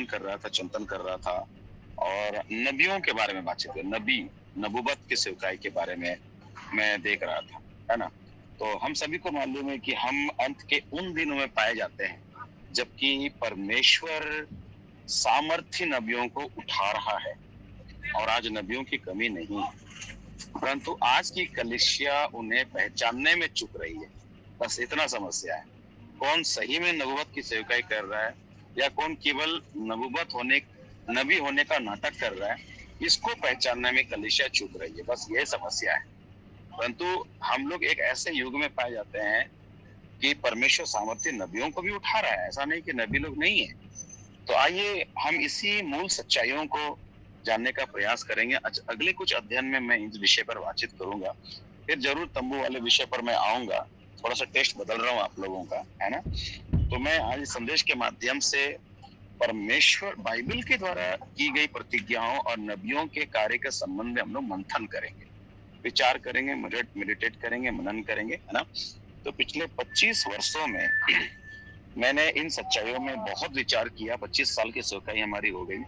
मनन कर रहा था, चिंतन कर रहा था और नबियों के बारे में बातचीत कर, नबूवत की सेवकाई के बारे में मैं देख रहा था, है ना। तो हम सभी को मालूम है कि हम अंत के उन दिनों में पाए जाते हैं जबकि परमेश्वर सामर्थ्य नबियों को उठा रहा है और आज नबियों की कमी नहीं है, परंतु आज की कलीसिया उन्हें पहचानने में चूक रही है। बस इतना समस्या है, कौन सही में नबूवत की सेवकाई कर रहा है या कौन केवल नबी होने का नाटक कर रहा है, इसको पहचानने में कलीसिया चूक रही है। बस यही समस्या है। परंतु हम लोग एक ऐसे युग में पाए जाते हैं कि परमेश्वर सामर्थ्य नबियों को भी उठा रहा है, ऐसा नहीं कि नबी लोग नहीं है। तो आइए हम इसी मूल सच्चाइयों को जानने का प्रयास करेंगे। अगले कुछ अध्ययन में मैं इस विषय पर बातचीत करूंगा, फिर जरूर तंबू वाले विषय पर मैं आऊंगा। थोड़ा सा टेस्ट बदल रहा हूँ आप लोगों का, है ना। तो मैं आज संदेश के माध्यम से परमेश्वर बाइबल के द्वारा की गई प्रतिज्ञाओं और नबियों के कार्य के संबंध में हम लोग मंथन करेंगे, विचार करेंगे, मेडिटेट करेंगे, मनन करेंगे, है ना। तो पिछले 25 वर्षों में मैंने इन सच्चाइयों में बहुत विचार किया। 25 साल की सेवकाई हमारी हो गई।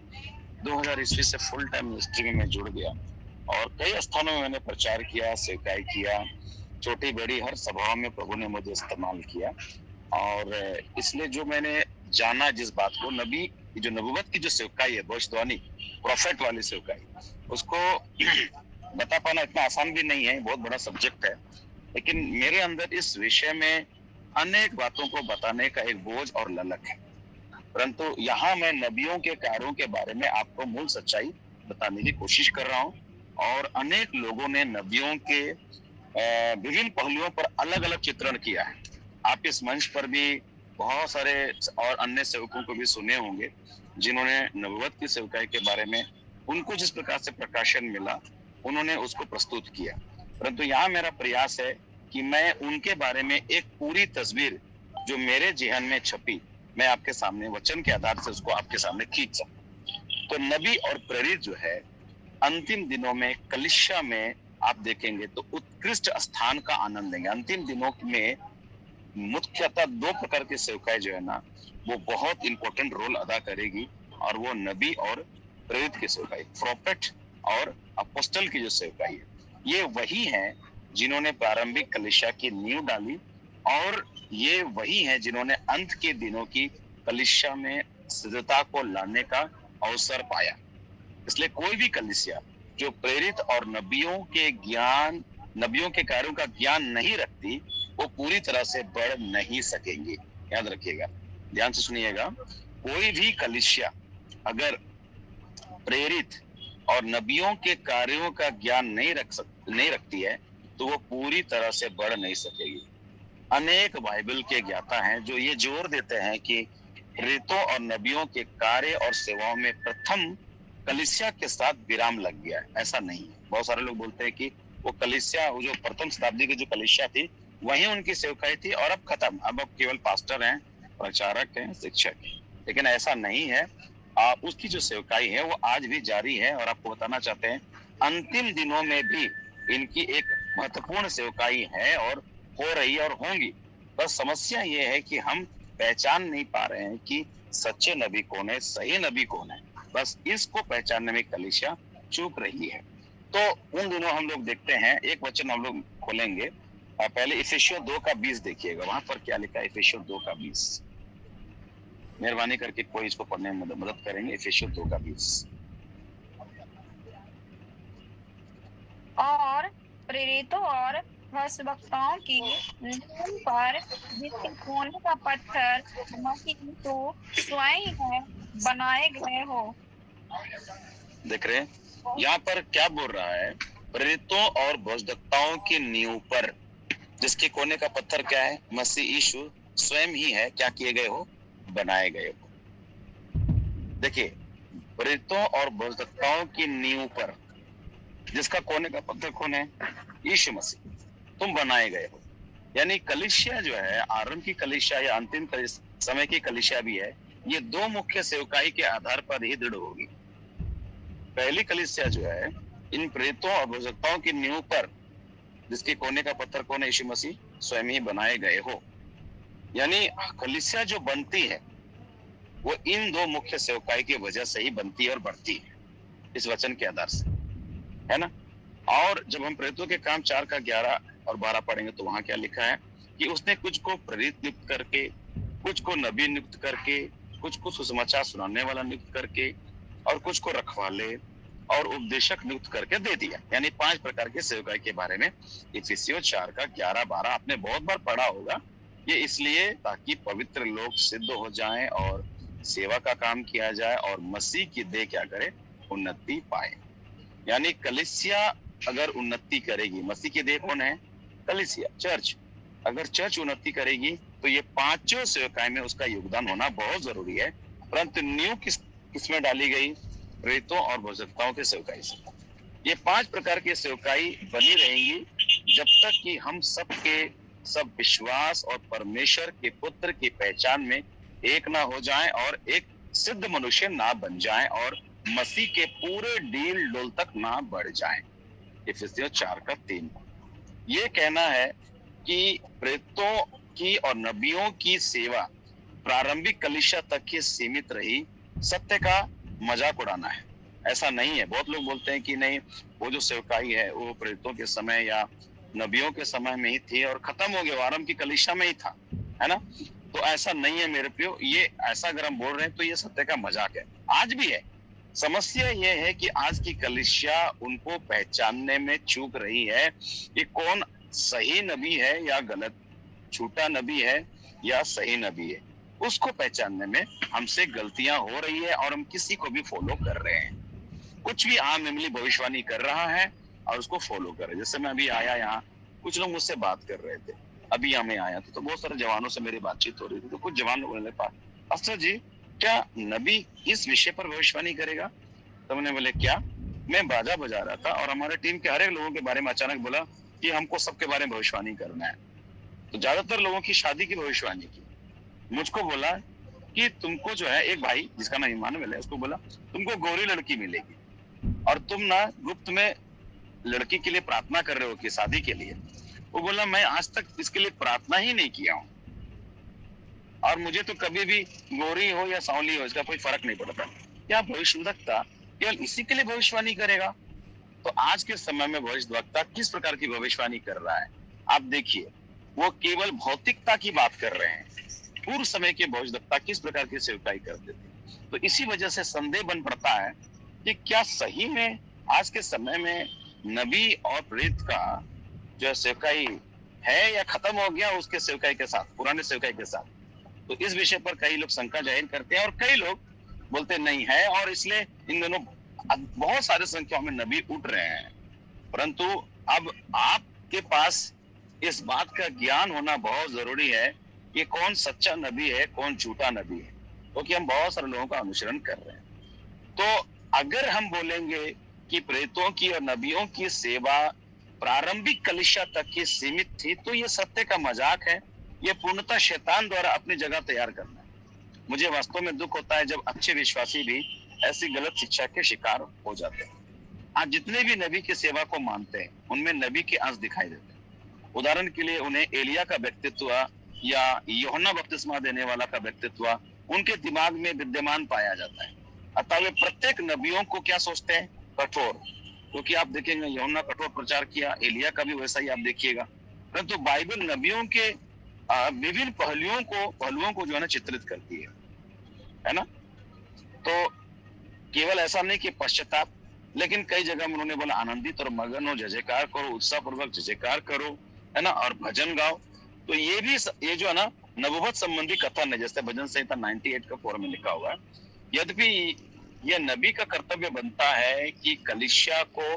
2000 ईस्वी से फुल टाइम मिनिस्ट्री में मैं जुड़ गया और कई स्थानों में मैंने प्रचार किया, सेवकाई किया, छोटी बड़ी हर सभाओं में प्रभु ने मुझे इस्तेमाल किया। और इसलिए जो मैंने जाना जिस बात को, नबी जो नबूवत की जो सेवकाई है, भविष्यवाणी, प्रोफेट वाली सेवकाई, उसको बता पाना इतना आसान भी नहीं है, बहुत बड़ा सब्जेक्ट है। लेकिन मेरे अंदर इस विषय में अनेक बातों को बताने का एक बोझ और ललक है, परंतु यहाँ मैं नबियों के कार्यों के बारे में आपको मूल सच्चाई बताने की कोशिश कर रहा हूँ। और अनेक लोगों ने नबियों के विभिन्न पहलुओं पर अलग अलग चित्रण किया है। आप इस मंच पर भी बहुत सारे और अन्य सेवकों को भी सुने होंगे जिन्होंने नबूवत की सेवकाई के बारे में उनको जिस प्रकार से प्रकाशन मिला उन्होंने उसको प्रस्तुत किया। परंतु यहाँ मेरा प्रयास है कि मैं उनके बारे में एक पूरी तस्वीर जो मेरे जेहन में छपी, मैं आपके सामने वचन के आधार से उसको आपके सामने खींच सकूं। तो नबी और प्रेरित जो है अंतिम दिनों में कलीसिया में आप देखेंगे तो उत्कृष्ट स्थान का आनंद लेंगे। अंतिम दिनों में मुख्यतः 2 प्रकार की सेवकाई जो है ना, वो बहुत इंपॉर्टेंट रोल अदा करेगी और वो नबी और प्रेरित की सेवकाई, प्रोफेट और अपोस्टल की जो सेवकाई है, ये वही है जिन्होंने प्रारंभिक कलीसिया की नींव डाली और ये वही है जिन्होंने अंत के दिनों की कलीसिया में सिद्धता को लाने का अवसर पाया। इसलिए कोई भी कलीसिया जो प्रेरित और नबियों के कार्यों का ज्ञान नहीं रखती, वो पूरी तरह से बढ़ नहीं सकेंगी। याद रखिएगा, ध्यान से सुनिएगा, कोई भी कलीसिया अगर प्रेरित और नबियों के कार्यों का ज्ञान नहीं रखती है तो वो पूरी तरह से बढ़ नहीं सकेगी। अनेक बाइबल के ज्ञाता हैं जो ये जोर देते हैं कि प्रेरितों और नबियों के कार्य और सेवाओं में प्रथम कलीसिया के साथ विराम लग गया है। ऐसा नहीं है। बहुत सारे लोग बोलते हैं कि वो कलीसिया, वो जो प्रथम शताब्दी की जो कलीसिया थी वहीं उनकी सेवकाई थी और अब खत्म, अब केवल पास्टर हैं, प्रचारक हैं, शिक्षक हैं। लेकिन ऐसा नहीं है। उसकी जो सेवकाई है वो आज भी जारी है और आपको बताना चाहते हैं अंतिम दिनों में भी इनकी एक महत्वपूर्ण सेवकाई है और हो रही है और होंगी। बस समस्या ये है कि हम पहचान नहीं पा रहे हैं कि सच्चे नबी कौन है, सही नबी कौन है। बस इसको पहचानने में कलीसिया चूक रही है। तो उन दिनों हम लोग देखते हैं, एक वचन हम लोग खोलेंगे, पहले इफिसियों 2:20 देखिएगा, वहां पर क्या लिखा है। इफिसियों 2:20, मेहरबानी करके कोई इसको पढ़ने में मदद करेंगे। इफिसियों 2:20। और प्रेरितों और भविष्यवक्ताओं की नींव पर जिसके कोने का पत्थर मसीह यीशु स्वयं है बनाए गए हो। देख रहे हैं यहाँ पर क्या बोल रहा है, प्रेरितों और भविष्यवक्ताओं की नींव पर जिसके कोने का पत्थर क्या है, मसीह यीशु स्वयं ही है, क्या किए गए हो, बनाए गए हो। देखिए, प्रेरितों और भविष्यवक्ताओं की नींव पर जिसका कोने का पत्थर कौन है, यीशु मसीह, तुम बनाए गए हो। यानी कलीसिया जो है, आरंभ की कलीसिया या अंतिम समय की कलीसिया भी है, ये 2 मुख्य सेवकाई के आधार पर ही दृढ़ होगी। पहली कलीसिया जो है इन प्रेरितों और भविष्यवक्ताओं की नींव पर जिसके कोने का पत्थर कौन है, यीशु मसीह स्वयं ही बनाए गए हो। यानी कलीसिया जो बनती है वो इन दो मुख्य सेवकाई की वजह से ही बनती है और बढ़ती है, इस वचन के आधार से, है ना। और जब हम प्रेरितों के काम 4 का 11 और 12 पढ़ेंगे तो वहां क्या लिखा है कि उसने कुछ को प्रेरित नियुक्त करके, कुछ को नबी नियुक्त करके, कुछ को सुसमाचार सुनाने वाला नियुक्त करके, और कुछ को रखवाले और उपदेशक नियुक्त करके दे दिया। यानी 5 प्रकार के सेवकाई के बारे में इफिसियों 4 का 11-12 आपने बहुत बार पढ़ा होगा। ये इसलिए ताकि पवित्र लोग सिद्ध हो जाएं और सेवा का काम किया जाए और मसीह की देह क्या करे, उन्नति पाए। यानी कलीसिया अगर उन्नति करेगी, मसीह की देह कौन है, कलीसिया, चर्च, अगर चर्च उन्नति करेगी तो ये 5 सेवकाई में उसका योगदान होना बहुत जरूरी है। परंतु न्यू किसमें डाली गई, प्रेरितों और भविष्यवक्ताओं के सेवकाई से। ये 5 प्रकार की सेवकाई बनी रहेंगी जब तक कि हम सब विश्वास और परमेश्वर के पुत्र की पहचान में एक ना हो जाएं और एक सिद्ध मनुष्य ना बन जाएं और मसीह के पूरे डील डोल तक ना बढ़ जाएं। इफिसियों 4 का 3 ये कहना है कि प्रेरितों की और नबियों की सेवा प्रारंभिक कलीसिया तक ही सीमित रही, सत्य का मजाक उड़ाना है, ऐसा नहीं है। बहुत लोग बोलते हैं कि नहीं, वो जो सेवकाई है वो प्रेरितों के समय या नबियों के समय में ही थी और खत्म हो गया, आरंभ की कलीसिया में ही था, है ना। तो ऐसा नहीं है मेरे प्रियो, ये ऐसा अगर हम बोल रहे हैं तो ये सत्य का मजाक है, आज भी है। समस्या ये है कि आज की कलीसिया उनको पहचानने में चूक रही है कि कौन सही नबी है या गलत, झूठा नबी है या सही नबी है, उसको पहचानने में हमसे गलतियां हो रही है और हम किसी को भी फॉलो कर रहे हैं। कुछ भी आम इमली भविष्यवाणी कर रहा है और उसको फॉलो कर रहे हैं। जैसे मैं अभी आया यहाँ, कुछ लोग मुझसे बात कर रहे थे, अभी यहाँ मैं आया था तो बहुत सारे जवानों से मेरी बातचीत हो रही थी, तो कुछ जवान लोगों ने कहा, पास्टर जी क्या नबी इस विषय पर भविष्यवाणी करेगा? तो मैंने बोले क्या? मैं बाजा बजा रहा था और हमारे टीम के हर एक लोगों के बारे में अचानक बोला कि हमको सबके बारे में भविष्यवाणी करना है। तो ज्यादातर लोगों की शादी की भविष्यवाणी की। मुझको बोला कि तुमको जो है, एक भाई जिसका नाम इमानुएल है, उसको बोला तुमको गोरी लड़की मिलेगी और तुम ना गुप्त में लड़की के लिए प्रार्थना कर रहे हो कि शादी के लिए। वो बोला मैं आज तक इसके लिए प्रार्थना ही नहीं किया हूँ और मुझे तो कभी भी गोरी हो या सांवली हो इसका कोई फर्क नहीं पड़ता। क्या भविष्यवक्ता केवल इसी के लिए भविष्यवाणी करेगा? तो आज के समय में भविष्यवक्ता किस प्रकार की भविष्यवाणी कर रहा है आप देखिए, वो केवल भौतिकता की बात कर रहे हैं। पूर्व समय के भविष्यवक्ता किस प्रकार की सेवकाई करते थे। तो इसी वजह से संदेह बन पड़ता है कि क्या सही में आज के समय में नबी और प्रेरित का जो सेवकाई है या खत्म हो गया उसके सेवकाई के साथ, पुराने सेवकाई के साथ। तो इस विषय पर कई लोग शंका जाहिर करते हैं और कई लोग बोलते नहीं है, और इसलिए इन दोनों बहुत सारे संख्याओं में नबी उठ रहे हैं। परंतु अब आपके पास इस बात का ज्ञान होना बहुत जरूरी है कि कौन सच्चा नबी है, कौन झूठा नबी है, क्योंकि हम बहुत सारे लोगों का अनुसरण कर रहे हैं। तो अगर हम बोलेंगे कि प्रेरितों की और नबियों की सेवा प्रारंभिक कलीसिया तक ही सीमित थी, तो ये सत्य का मजाक है, ये पूर्णतः शैतान द्वारा अपनी जगह तैयार करना है। मुझे वास्तव में दुख होता है जब अच्छे विश्वासी भी ऐसी गलत शिक्षा के शिकार हो जाते हैं। आज जितने भी नबी की सेवा को मानते हैं उनमें नबी के अंश दिखाई देते हैं। उदाहरण के लिए उन्हें एलिया का व्यक्तित्व या यूहन्ना बपतिस्मा देने वाला का व्यक्तित्व उनके दिमाग में विद्यमान पाया जाता है। अतः वे प्रत्येक नबियों को क्या सोचते हैं? कठोर। क्योंकि आप देखेंगे यूहन्ना कठोर प्रचार किया, एलिया का भी वैसा ही आप देखिएगा। परंतु बाइबल नबियों के विभिन्न पहलुओं को जो है ना चित्रित करती है ना। तो केवल ऐसा नहीं कि पश्चाताप, लेकिन कई जगह में उन्होंने बोला आनंदित और मगन हो, जय जयकार करो, उत्साह पूर्वक जय जयकार करो, है ना, और भजन गाओ। तो ये जो है ना नबूवत संबंधी कथन है, जैसे भजन संहिता 98 का 4 में लिखा हुआ है। यद्यपि यह नबी का कर्तव्य बनता है कि कलीसिया को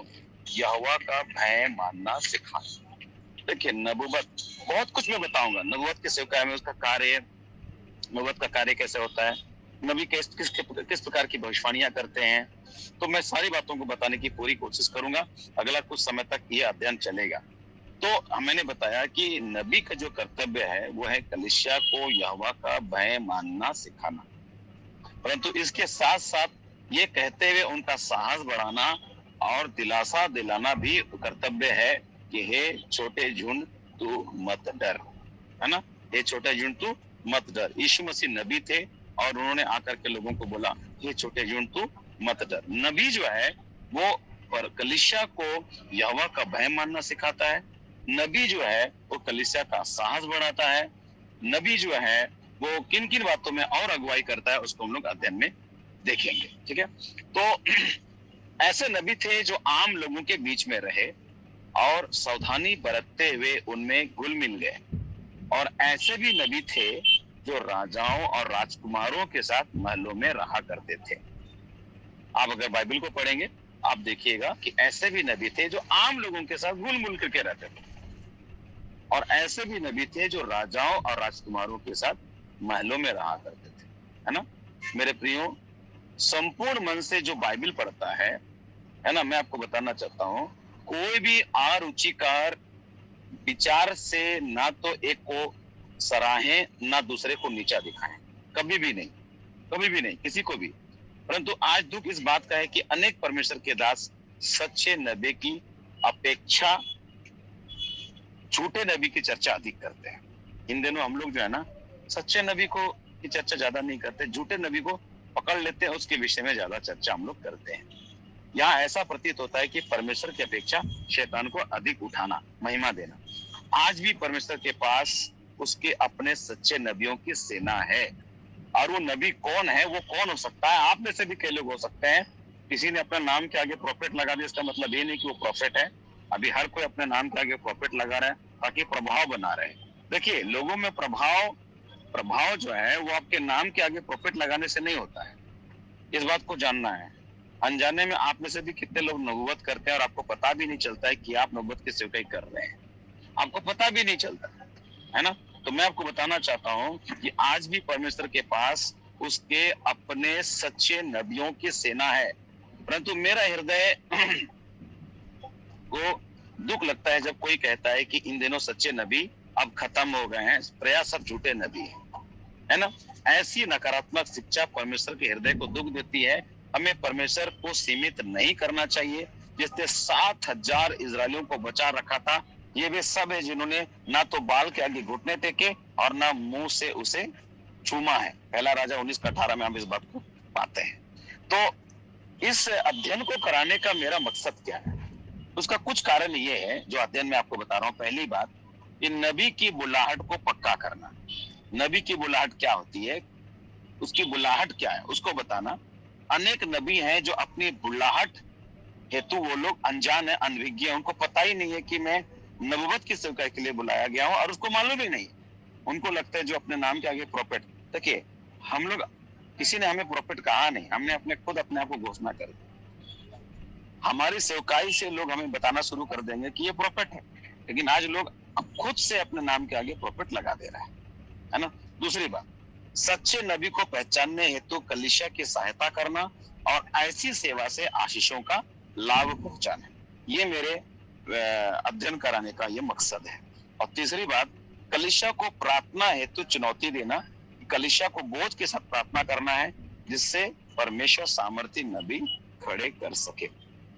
यहोवा का भय मानना सिखाए। देखिए नबूवत बहुत कुछ मैं बताऊंगा, नबूवत के सेवकाई में उसका कार्य, नबूवत का कार्य कैसे होता है, नबी किस प्रकार की भविष्यवाणियां करते हैं, तो मैं सारी बातों को बताने की पूरी कोशिश करूंगा। अगला कुछ समय तक ये अध्ययन चलेगा। तो मैंने बताया कि नबी का जो कर्तव्य है वो है कलीसिया को यहोवा का भय मानना सिखाना, परंतु इसके साथ साथ ये कहते हुए उनका साहस बढ़ाना और दिलासा दिलाना भी कर्तव्य है कि हे छोटे झुंड तू मत डर, है ना, हे छोटे झुंड तू मत डर। यीशु मसीह नबी थे और उन्होंने आकर के लोगों को बोला, हे छोटे यून तू मत डर। नबी जो है वो कलीसिया को यहोवा का भय मानना सिखाता है। नबी जो है वो कलीसिया का साहस बढ़ाता है। नबी जो है वो किन किन बातों में और अगुवाई करता है उसको हम लोग अध्ययन में देखेंगे। ठीक है, तो ऐसे नबी थे जो आम लोगों के बीच में रहे और सावधानी बरतते हुए उनमें घुल मिल गए। और ऐसे भी नबी थे जो राजाओं और राजकुमारों के साथ महलों में रहा करते थे। आप अगर बाइबल को पढ़ेंगे आप देखिएगा कि ऐसे भी नबी थे जो आम लोगों के साथ घुल मिल करके रहते थे, और ऐसे भी नबी थे जो राजाओं और राजकुमारों के साथ महलों में रहा करते थे। है ना मेरे प्रियो, संपूर्ण मन से जो बाइबल पढ़ता है ना, मैं आपको बताना चाहता हूँ, कोई भी अरुचिकार विचार से ना तो एक को सराहे ना दूसरे को नीचा दिखाएं, कभी भी नहीं, कभी भी नहीं, किसी को भी। परंतु आज दुख इस बात का है कि अनेक परमेश्वर के दास सच्चे नबी की अपेक्षा झूठे नबी की चर्चा अधिक करते हैं। इन दिनों हम लोग जो है ना, सच्चे नबी को की चर्चा ज्यादा नहीं करते, झूठे नबी को पकड़ लेते हैं, उसके विषय में ज्यादा चर्चा हम लोग करते हैं। यहाँ ऐसा प्रतीत होता है कि परमेश्वर की अपेक्षा शैतान को अधिक उठाना, महिमा देना। आज भी परमेश्वर के पास उसके अपने सच्चे नबियों की सेना है, और वो नबी कौन है, वो कौन हो सकता है? आप में से भी कई लोग हो सकते हैं, किसी ने अपना नाम के आगे प्रॉफिट लगा दिया, इसका मतलब ये नहीं कि वो प्रॉफिट है। अभी हर कोई अपने नाम के आगे प्रॉफिट लगा रहा है ताकि प्रभाव बना रहे। देखिए, लोगों में प्रभाव जो है वो आपके नाम के आगे प्रॉफिट लगाने से नहीं होता है, इस बात को जानना है। अनजाने में आप में से भी कितने लोग नबूवत करते हैं और आपको पता भी नहीं चलता है कि आप नबूवत की सेवकाई कर रहे हैं, आपको पता भी नहीं चलता है ना। तो मैं आपको बताना चाहता हूं कि आज भी परमेश्वर के पास उसके अपने सच्चे नबियों की सेना है। परंतु मेरा हृदय को दुख लगता है जब कोई कहता है कि इन दिनों सच्चे नबी अब खत्म हो गए हैं, प्रयास सब झूठे नबी है ना। ऐसी नकारात्मक शिक्षा परमेश्वर के हृदय को दुख देती है। हमें परमेश्वर को सीमित नहीं करना चाहिए। जिसने 7,000 इजरायलियों को बचा रखा था, ये वे सब है जिन्होंने ना तो बाल के आगे घुटने टेके और ना मुंह से उसे छूमा है। पहला राजा 19:18 में हम इस बात को पाते हैं। तो इस अध्ययन को कराने का मेरा मकसद क्या है, उसका कुछ कारण ये है जो अध्ययन में आपको बता रहा हूँ। पहली बात, कि नबी की बुलाहट को पक्का करना। नबी की बुलाहट क्या होती है, उसकी बुलाहट क्या है उसको बताना। अनेक नबी हैं जो अपनी बुलाहट हेतु वो लोग अनजान है, अनभिज्ञ है, उनको पता ही नहीं है कि मैं नबूवत की सेवकाई के लिए बुलाया गया हूं, और उसको मालूम ही नहीं। उनको लगता है जो अपने नाम के आगे प्रॉफिट। देखिए, हम लोग, किसी ने हमें प्रॉफिट कहा नहीं, हमने अपने खुद अपने आप को घोषणा कर दी। हमारी सेवकाई से लोग हमें बताना शुरू कर देंगे कि ये प्रॉफिट है, लेकिन आज लोग अब खुद से अपने नाम के आगे प्रॉफिट लगा दे रहा है ना। दूसरी बात, सच्चे नबी को पहचानने हेतु कलीसिया की सहायता करना और ऐसी सेवा से आशीषों का लाभ पहुंचाना, ये मेरे अध्ययन कराने का ये मकसद है। और तीसरी बात, कलीसिया को प्रार्थना हेतु चुनौती देना। कलीसिया को बोझ के साथ प्रार्थना करना है जिससे परमेश्वर सामर्थी नबी खड़े कर सके।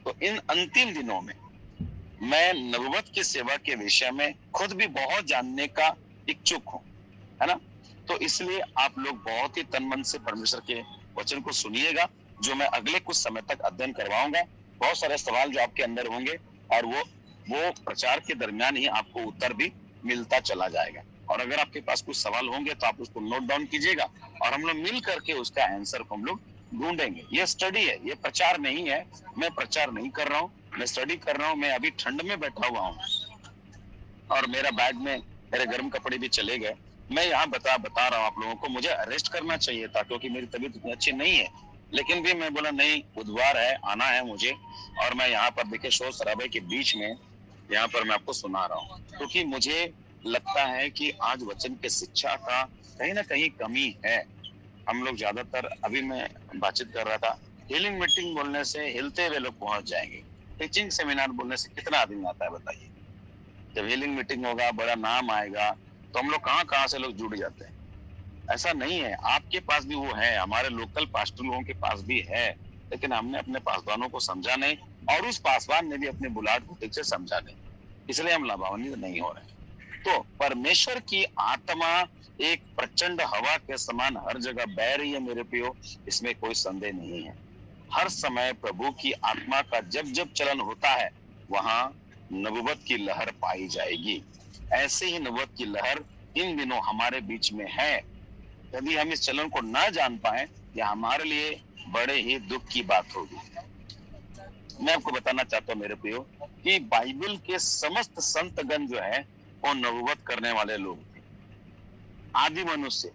तो इन अंतिम दिनों में मैं नबूवत की सेवा के विषय में खुद भी बहुत जानने का इच्छुक हूँ, है ना। तो इसलिए आप लोग बहुत ही तन मन से परमेश्वर के वचन को सुनिएगा, जो मैं अगले कुछ समय तक अध्ययन करवाऊंगा। बहुत सारे सवाल जो आपके अंदर होंगे, और वो प्रचार के दरमियान ही आपको उत्तर भी मिलता चला जाएगा। और अगर आपके पास कुछ सवाल होंगे तो आप उसको नोट डाउन कीजिएगा, और हम लोग मिल करके उसका आंसर को हम लोग ढूंढेंगे। ये स्टडी है, ये प्रचार नहीं है। मैं प्रचार नहीं कर रहा हूँ, मैं स्टडी कर रहा हूँ। मैं अभी ठंड में बैठा हुआ हूँ और मेरा बैग में मेरे गर्म कपड़े भी चले गए। मैं यहाँ बता रहा हूँ आप लोगों को। मुझे अरेस्ट करना चाहिए था क्योंकि मेरी तबीयत इतनी अच्छी नहीं है, लेकिन भी मैं बोला नहीं, बुधवार है, आना है मुझे। और मैं यहाँ पर देखिए शोर शराबे के बीच में यहाँ पर मैं आपको सुना रहा हूँ, क्योंकि मुझे लगता है कि आज वचन के शिक्षा का कहीं ना कहीं कमी है। हम लोग ज्यादातर, अभी मैं बातचीत कर रहा था, हीलिंग मीटिंग बोलने से हिलते हुए लोग पहुंच जाएंगे। टीचिंग सेमिनार बोलने से कितना आदमी आता है बताइए। जब हीलिंग मीटिंग होगा, बड़ा नाम आएगा, तो हम लोग कहाँ से लोग जुड़ जाते हैं। ऐसा नहीं है, आपके पास भी वो है, हमारे लोकल पास्टर लोगों के पास भी है, लेकिन हमने अपने पासवानों को समझा नहीं, और उस पासवान ने भी अपने बुलाहट को ठीक से समझा नहीं, इसलिए हम लाभान्वित नहीं हो रहे। तो परमेश्वर की आत्मा एक प्रचंड हवा के समान हर जगह बह रही है मेरे प्रियो, इसमें कोई संदेह नहीं है। हर समय प्रभु की आत्मा का जब जब चलन होता है वहां नबूवत की लहर पाई जाएगी। ऐसे ही नबूवत की लहर इन दिनों हमारे बीच में है। यदि हम इस चलन को ना जान पाए यह हमारे लिए बड़े ही दुख की बात होगी। मैं आपको बताना चाहता हूँ मेरे प्रियो कि बाइबल के समस्त संतगण जो है वो नबूवत करने वाले लोग थे। आदि मनुष्य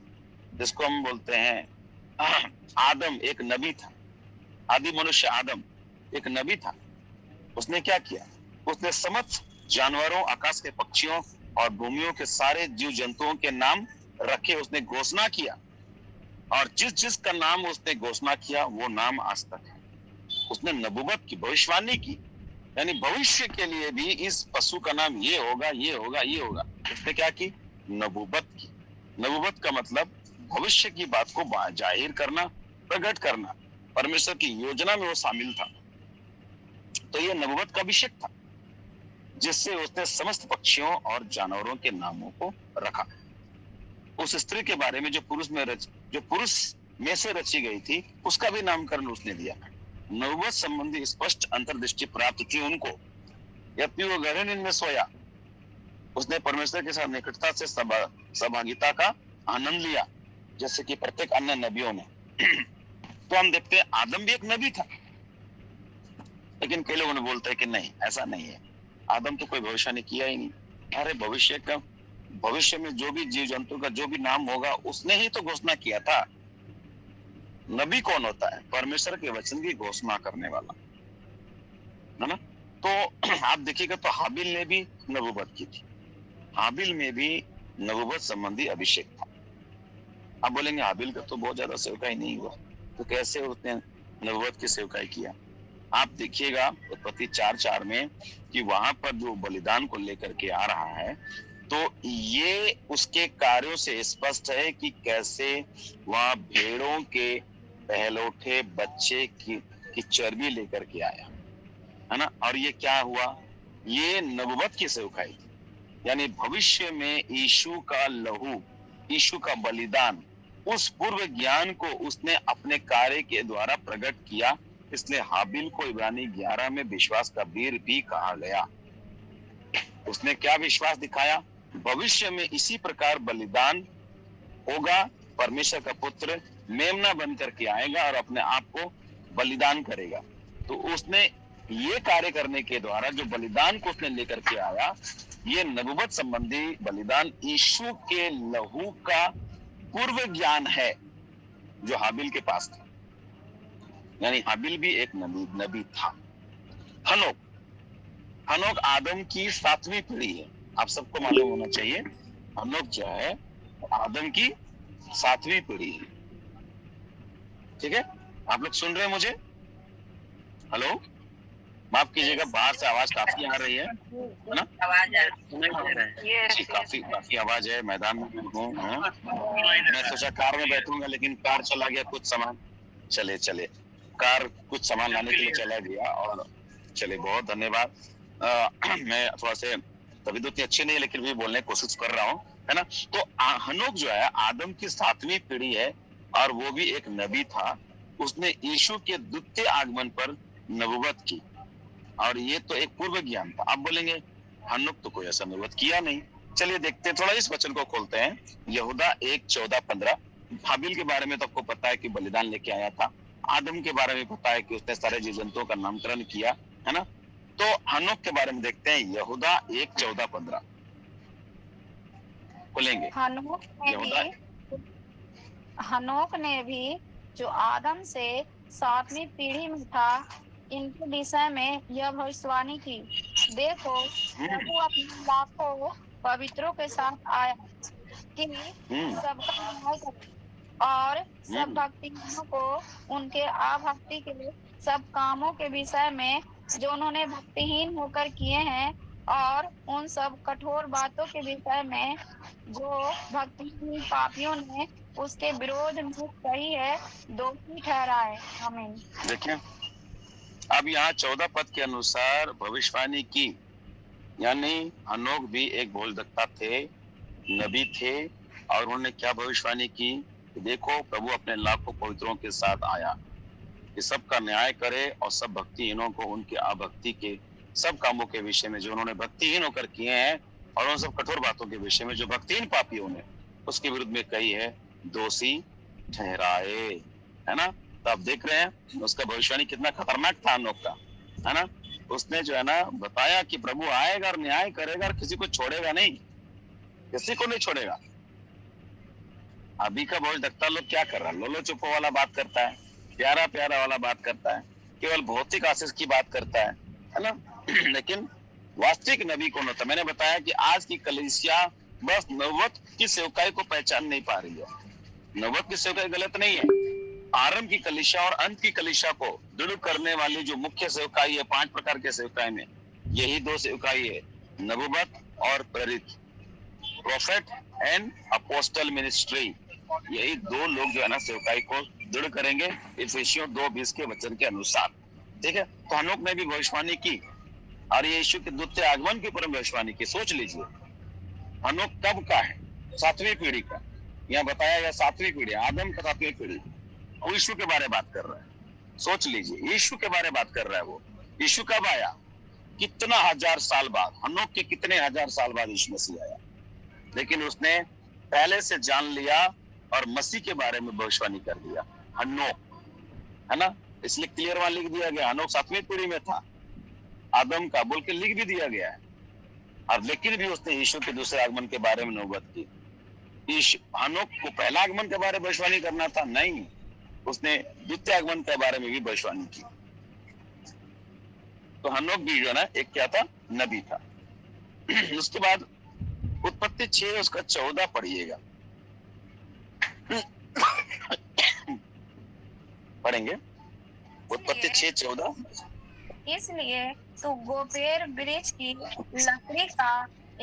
जिसको हम बोलते हैं आदम एक नबी था। आदि मनुष्य आदम एक नबी था। उसने क्या किया? उसने समस्त जानवरों, आकाश के पक्षियों और भूमियों के सारे जीव जंतुओं के नाम रखे। उसने घोषणा किया और जिस जिस का नाम उसने घोषणा किया वो नाम आज तक है। उसने नबूवत की, भविष्यवाणी की, यानी भविष्य के लिए भी इस पशु का नाम ये होगा, ये होगा, ये होगा। उसने क्या की? नबूवत की। नबूवत का मतलब भविष्य की बात को जाहिर करना, प्रकट करना। परमेश्वर की योजना में वो शामिल था। तो ये नबूवत का अभिषेक था जिससे उसने समस्त पक्षियों और जानवरों के नामों को रखा। उस स्त्री के बारे में जो पुरुष में से रची गई थी उसका भी नामकरण उसने दिया। नबूवत संबंधी स्पष्ट अंतर्दृष्टि प्राप्त थी उनको। यद्यपि वो गहरे नींद में सोया, उसने परमेश्वर के साथ निकटता से सहभागिता का आनंद लिया जैसे कि प्रत्येक अन्य नबियों ने। तो हम देखते हैं आदम भी एक नबी था, लेकिन कई लोगों ने बोलते हैं कि नहीं, ऐसा नहीं है, आदम तो कोई भविष्यवाणी किया ही नहीं। अरे भविष्य में जो भी जीव जंतु का जो भी नाम होगा उसने ही तो घोषणा किया था। नबी कौन होता है? परमेश्वर के वचन की घोषणा करने वाला, है ना? तो आप देखिएगा तो हाबिल ने भी नबूवत की थी। हाबिल में भी नबूवत संबंधी अभिषेक था। आप बोलेंगे हाबिल का तो बहुत ज्यादा सेवकाई नहीं हुआ, तो कैसे उसने नबूवत की सेवकाई किया? आप देखिएगा उत्पत्ति 4:4 में कि वहां पर जो बलिदान को लेकर के आ रहा है, तो ये उसके कार्यों से स्पष्ट है कि कैसे वहां भेड़ों के पहलौठे बच्चे की चर्बी लेकर के आया, है ना? और ये क्या हुआ? ये नबूवत की सेवकाई, यानी भविष्य में यीशु का लहू, यीशु का बलिदान, उस पूर्व ज्ञान को उसने अपने कार्य के द्वारा प्रकट किया। इसलिए हाबिल को इब्रानी 11 में विश्वास का वीर भी कहा गया। उसने क्या विश्वास दिखाया? भविष्य में इसी प्रकार बलिदान होगा, परमेश्वर का पुत्र मेमना बन करके आएगा और अपने आप को बलिदान करेगा। तो उसने ये कार्य करने के द्वारा जो बलिदान को उसने लेकर के आया, ये नबूवत संबंधी बलिदान यीशु के लहू का पूर्व ज्ञान है जो हाबिल के पास था। यानी हाबिल भी एक नबी था। हनोक आदम की 7वीं पीढ़ी है। आप सबको मालूम होना चाहिए, हनोक जो है आदम की 7वीं पीढ़ी है। ठीक है? आप लोग सुन रहे हैं मुझे? हेलो, माफ कीजिएगा, बाहर से आवाज काफी आ रही है ना? आवाज आ रही है। काफी आवाज है। मैदान में हूँ, मैं सोचा कार में बैठूंगा लेकिन कार चला गया कुछ सामान। चले कार कुछ सामान लाने के लिए चला गया और चले, बहुत धन्यवाद। मैं थोड़ा से तबीयत उतनी अच्छी नहीं है लेकिन भी बोलने की कोशिश कर रहा हूँ, है ना? तो हनोक जो है आदम की 7वीं पीढ़ी है और वो भी एक नबी था। उसने यीशु के द्वितीय आगमन पर नबूवत की और ये तो एक पूर्व ज्ञान था। आप बोलेंगे हनोक तो कोई ऐसा नबूवत किया नहीं। चलिए देखते हैं, थोड़ा इस वचन को खोलते हैं। यहूदा 1:14-15। हाबिल के बारे में तो आपको पता है कि बलिदान लेके आया था। आदम के बारे में पता है कि उसने सारे जीव जंतुओं का नामकरण किया, है ना? तो हनोक के बारे में देखते हैं, यहूदा 1:14-15 खोलेंगे। हनोक ने भी जो आदम से 7वीं पीढ़ी में था, इनके विषय में यह भविष्यवाणी की, देखो प्रभु अपने लाखों पवित्रों के साथ आया कि सबका न्याय करे और सब भक्तिहीनों को उनके अभक्ति के सब कामों के विषय में जो उन्होंने भक्तिहीन होकर किए हैं और उन सब कठोर बातों के विषय में जो भक्तिहीन पापियों ने उसके विरोध में कही है, दोषी ठहराए। आमीन। देखिए अब यहाँ 14 पद के अनुसार भविष्यवाणी की, यानी हनोक भी एक भविष्यवक्ता थे, नबी थे, और उन्होंने क्या भविष्यवाणी की कि देखो प्रभु अपने लाखों पवित्रों के साथ आया कि सबका न्याय करे और सब भक्तिहीनों को उनके अभक्ति के सब कामों के विषय में जो उन्होंने भक्तिहीन होकर किए हैं और उन सब कठोर बातों के विषय में जो भक्तिहीन पापियों ने उसके विरुद्ध में कही है, दोषी ठहराए, है ना। तो आप देख रहे हैं उसका भविष्यवाणी कितना खतरनाक था हनोक का, है ना। उसने जो है ना बताया कि प्रभु आएगा और न्याय करेगा और किसी को छोड़ेगा नहीं, किसी को नहीं छोड़ेगा। अभी का भविष्यवक्ता लोग क्या कर रहा है, लोलो चुप्पो वाला बात करता है, प्यारा प्यारा वाला बात करता है, केवल भौतिक आशीष की बात करता है ना। लेकिन वास्तविक नबी कौन होता है? मैंने बताया कि आज की कलीसिया बस नबूवत की सेवकाई को पहचान नहीं पा रही है। नबूवत की सेवकाई गलत नहीं है, आरंभ की कलीसिया और अंत की कलीसिया को दृढ़ करने वाली जो मुख्य सेवकाई है, 5 प्रकार के सेवकाई में यही 2 सेवकाई है, नबूवत और प्रेरित, प्रोफेट एंड अपोस्टल मिनिस्ट्री। यही 2 लोग जो है ना सेवकाई को दृढ़ करेंगे इफिसियों 2:20 के वचन के अनुसार, ठीक है। तो हनोक ने भी भविष्यवाणी की और ये यीशु के द्वितीय आगमन की परम भविष्यवाणी की। सोच लीजिए हनोक कब का है? 7वीं पीढ़ी का। यहाँ बताया गया 7वीं पीढ़ी, आदम का 7वीं पीढ़ी। वो यीशु के बारे में बात कर रहा है। सोच लीजिए यीशु के बारे में बात कर रहा है। वो यीशु कब आया? कितना हजार साल बाद। हनोक के कितने हजार साल बाद यीशु मसीह आया, लेकिन उसने पहले से जान लिया और मसीह के बारे में भविष्यवाणी कर दिया। हनोक, है ना, इसलिए क्लियर वहां लिख दिया गया हनोक 7वीं पीढ़ी में था, आदम का बोल के लिख भी दिया गया है। और लेकिन भी उसने यीशु के दूसरे आगमन के बारे में नबूवत की। हनोक को पहला आगमन के बारे में भविष्यवाणी करना था? नहीं, उसने द्वितीय आगमन के बारे में भी भविष्यवाणी की। तो हनोक भी जो है ना एक क्या था? नबी था। उसके बाद उत्पत्ति 6 उसका 14 पढ़िएगा, पढ़ेंगे उत्पत्ति 6:14। इसलिए तू गोपेर वृक्ष की लकड़ी का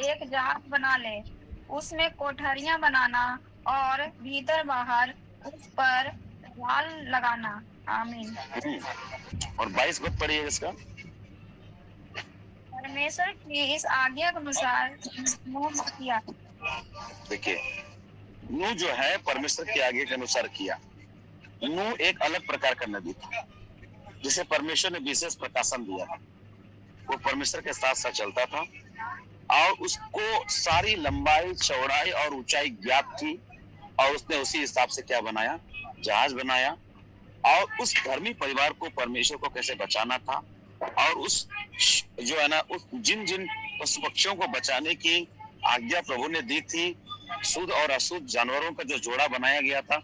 एक जहाज बना ले, उसमें कोठरियां बनाना और भीतर बाहर उस पर जाल लगाना। आमीन। और 22 पद पढ़िएगा इसका। परमेश्वर की इस आज्ञा के अनुसार नूह ने किया। देखिए नूह जो है परमेश्वर की आज्ञा के अनुसार किया। नूह एक अलग प्रकार का नबी था जिसे परमेश्वर ने विशेष प्रकाशन दिया था। वो परमेश्वर के साथ साथ चलता था और उसको सारी लंबाई, चौड़ाई और ऊंचाई ज्ञात थी, और उसने उसी हिसाब से क्या बनाया? जहाज बनाया। और उस धर्मी परिवार को परमेश्वर को कैसे बचाना था, और उस जो है ना उस जिन पशु पक्षियों को बचाने की आज्ञा प्रभु ने दी थी, शुद्ध और अशुद्ध जानवरों का जो जोड़ा बनाया गया था,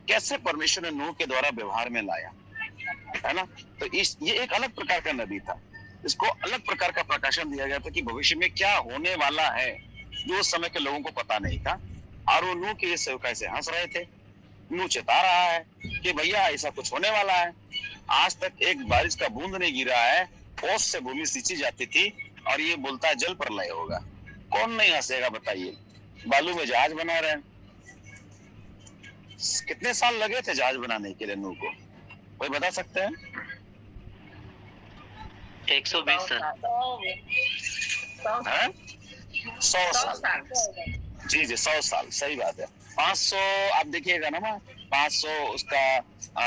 कैसे परमेश्वर ने नूह के द्वारा व्यवहार में लाया, है ना। तो ये एक अलग प्रकार का नबी था। इसको अलग प्रकार का प्रकाशन दिया गया था कि भविष्य में क्या होने वाला है जो उस समय के लोगों को पता नहीं था। और वो नूह के ये सेवकाई से हंस रहे थे। नूह चेता रहा है कि भैया ऐसा कुछ होने वाला है। आज तक एक बारिश का बूंद नहीं गिरा है, ओस से भूमि सींची जाती थी, और ये बोलता है जल प्रलय होगा। कौन नहीं हंसेगा बताइए? बालू में जहाज बना रहे हैं। कितने साल लगे थे जहाज बनाने के लिए नूह को? कोई बता सकते हैं? 120 साल। 100 साल। जी 100 साल, सही बात है। 500 आप देखिएगा ना, 500 उसका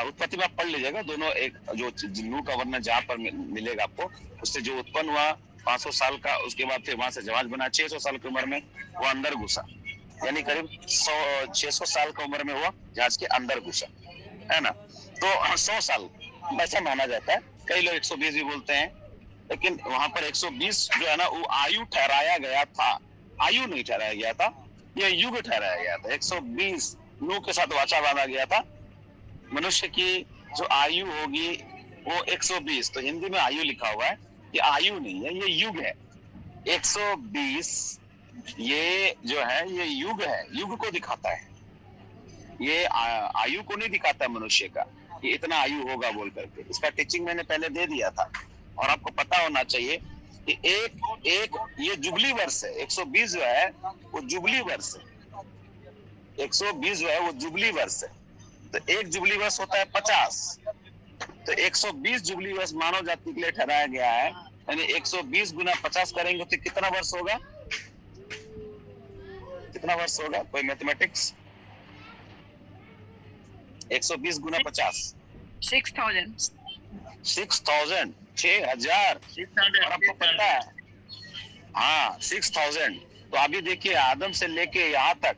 उत्पत्ति में आप पढ़ लीजिएगा। दोनों एक जो नूह का वर्णन जहाँ पर मिलेगा आपको, उससे जो उत्पन्न हुआ 500 साल का, उसके बाद फिर वहां से जहाज बना 600 साल की उम्र में वो अंदर घुसा, यानी करीब 600 साल की उम्र में वो जहाज के अंदर घुसा, है ना। तो 100 साल ऐसा माना जाता है। कई लोग 120 भी बोलते हैं, लेकिन वहां पर 120 जो है ना वो आयु ठहराया गया था, आयु नहीं ठहराया गया था, ये युग ठहराया गया था। 120 नूह के साथ वाचा बांधा गया था। मनुष्य की जो आयु होगी वो 120, तो हिंदी में आयु लिखा हुआ है, ये आयु नहीं है, ये युग है। 120 ये जो है ये युग है, युग को दिखाता है। ये आयु को नहीं दिखाता है मनुष्य का, ये इतना आयु होगा बोल करके। इसका टीचिंग मैंने पहले दे दिया था, और आपको पता होना चाहिए कि एक ये जुबली वर्ष है। 120 जो है वो जुबली वर्ष है। 120 जो है वो जुबली वर्ष है। तो एक जुबली वर्ष होता है 50, तो 120 जुबली वर्ष मानव जाति के लिए ठहराया गया है। यानी 120 गुना 50 करेंगे तो कितना वर्ष होगा? कितना वर्ष होगा? कोई मैथमेटिक्स? 120 गुना 50 6000 6000 6000 और आपको पता है, हाँ 6000। तो अभी देखिए आदम से लेके यहाँ तक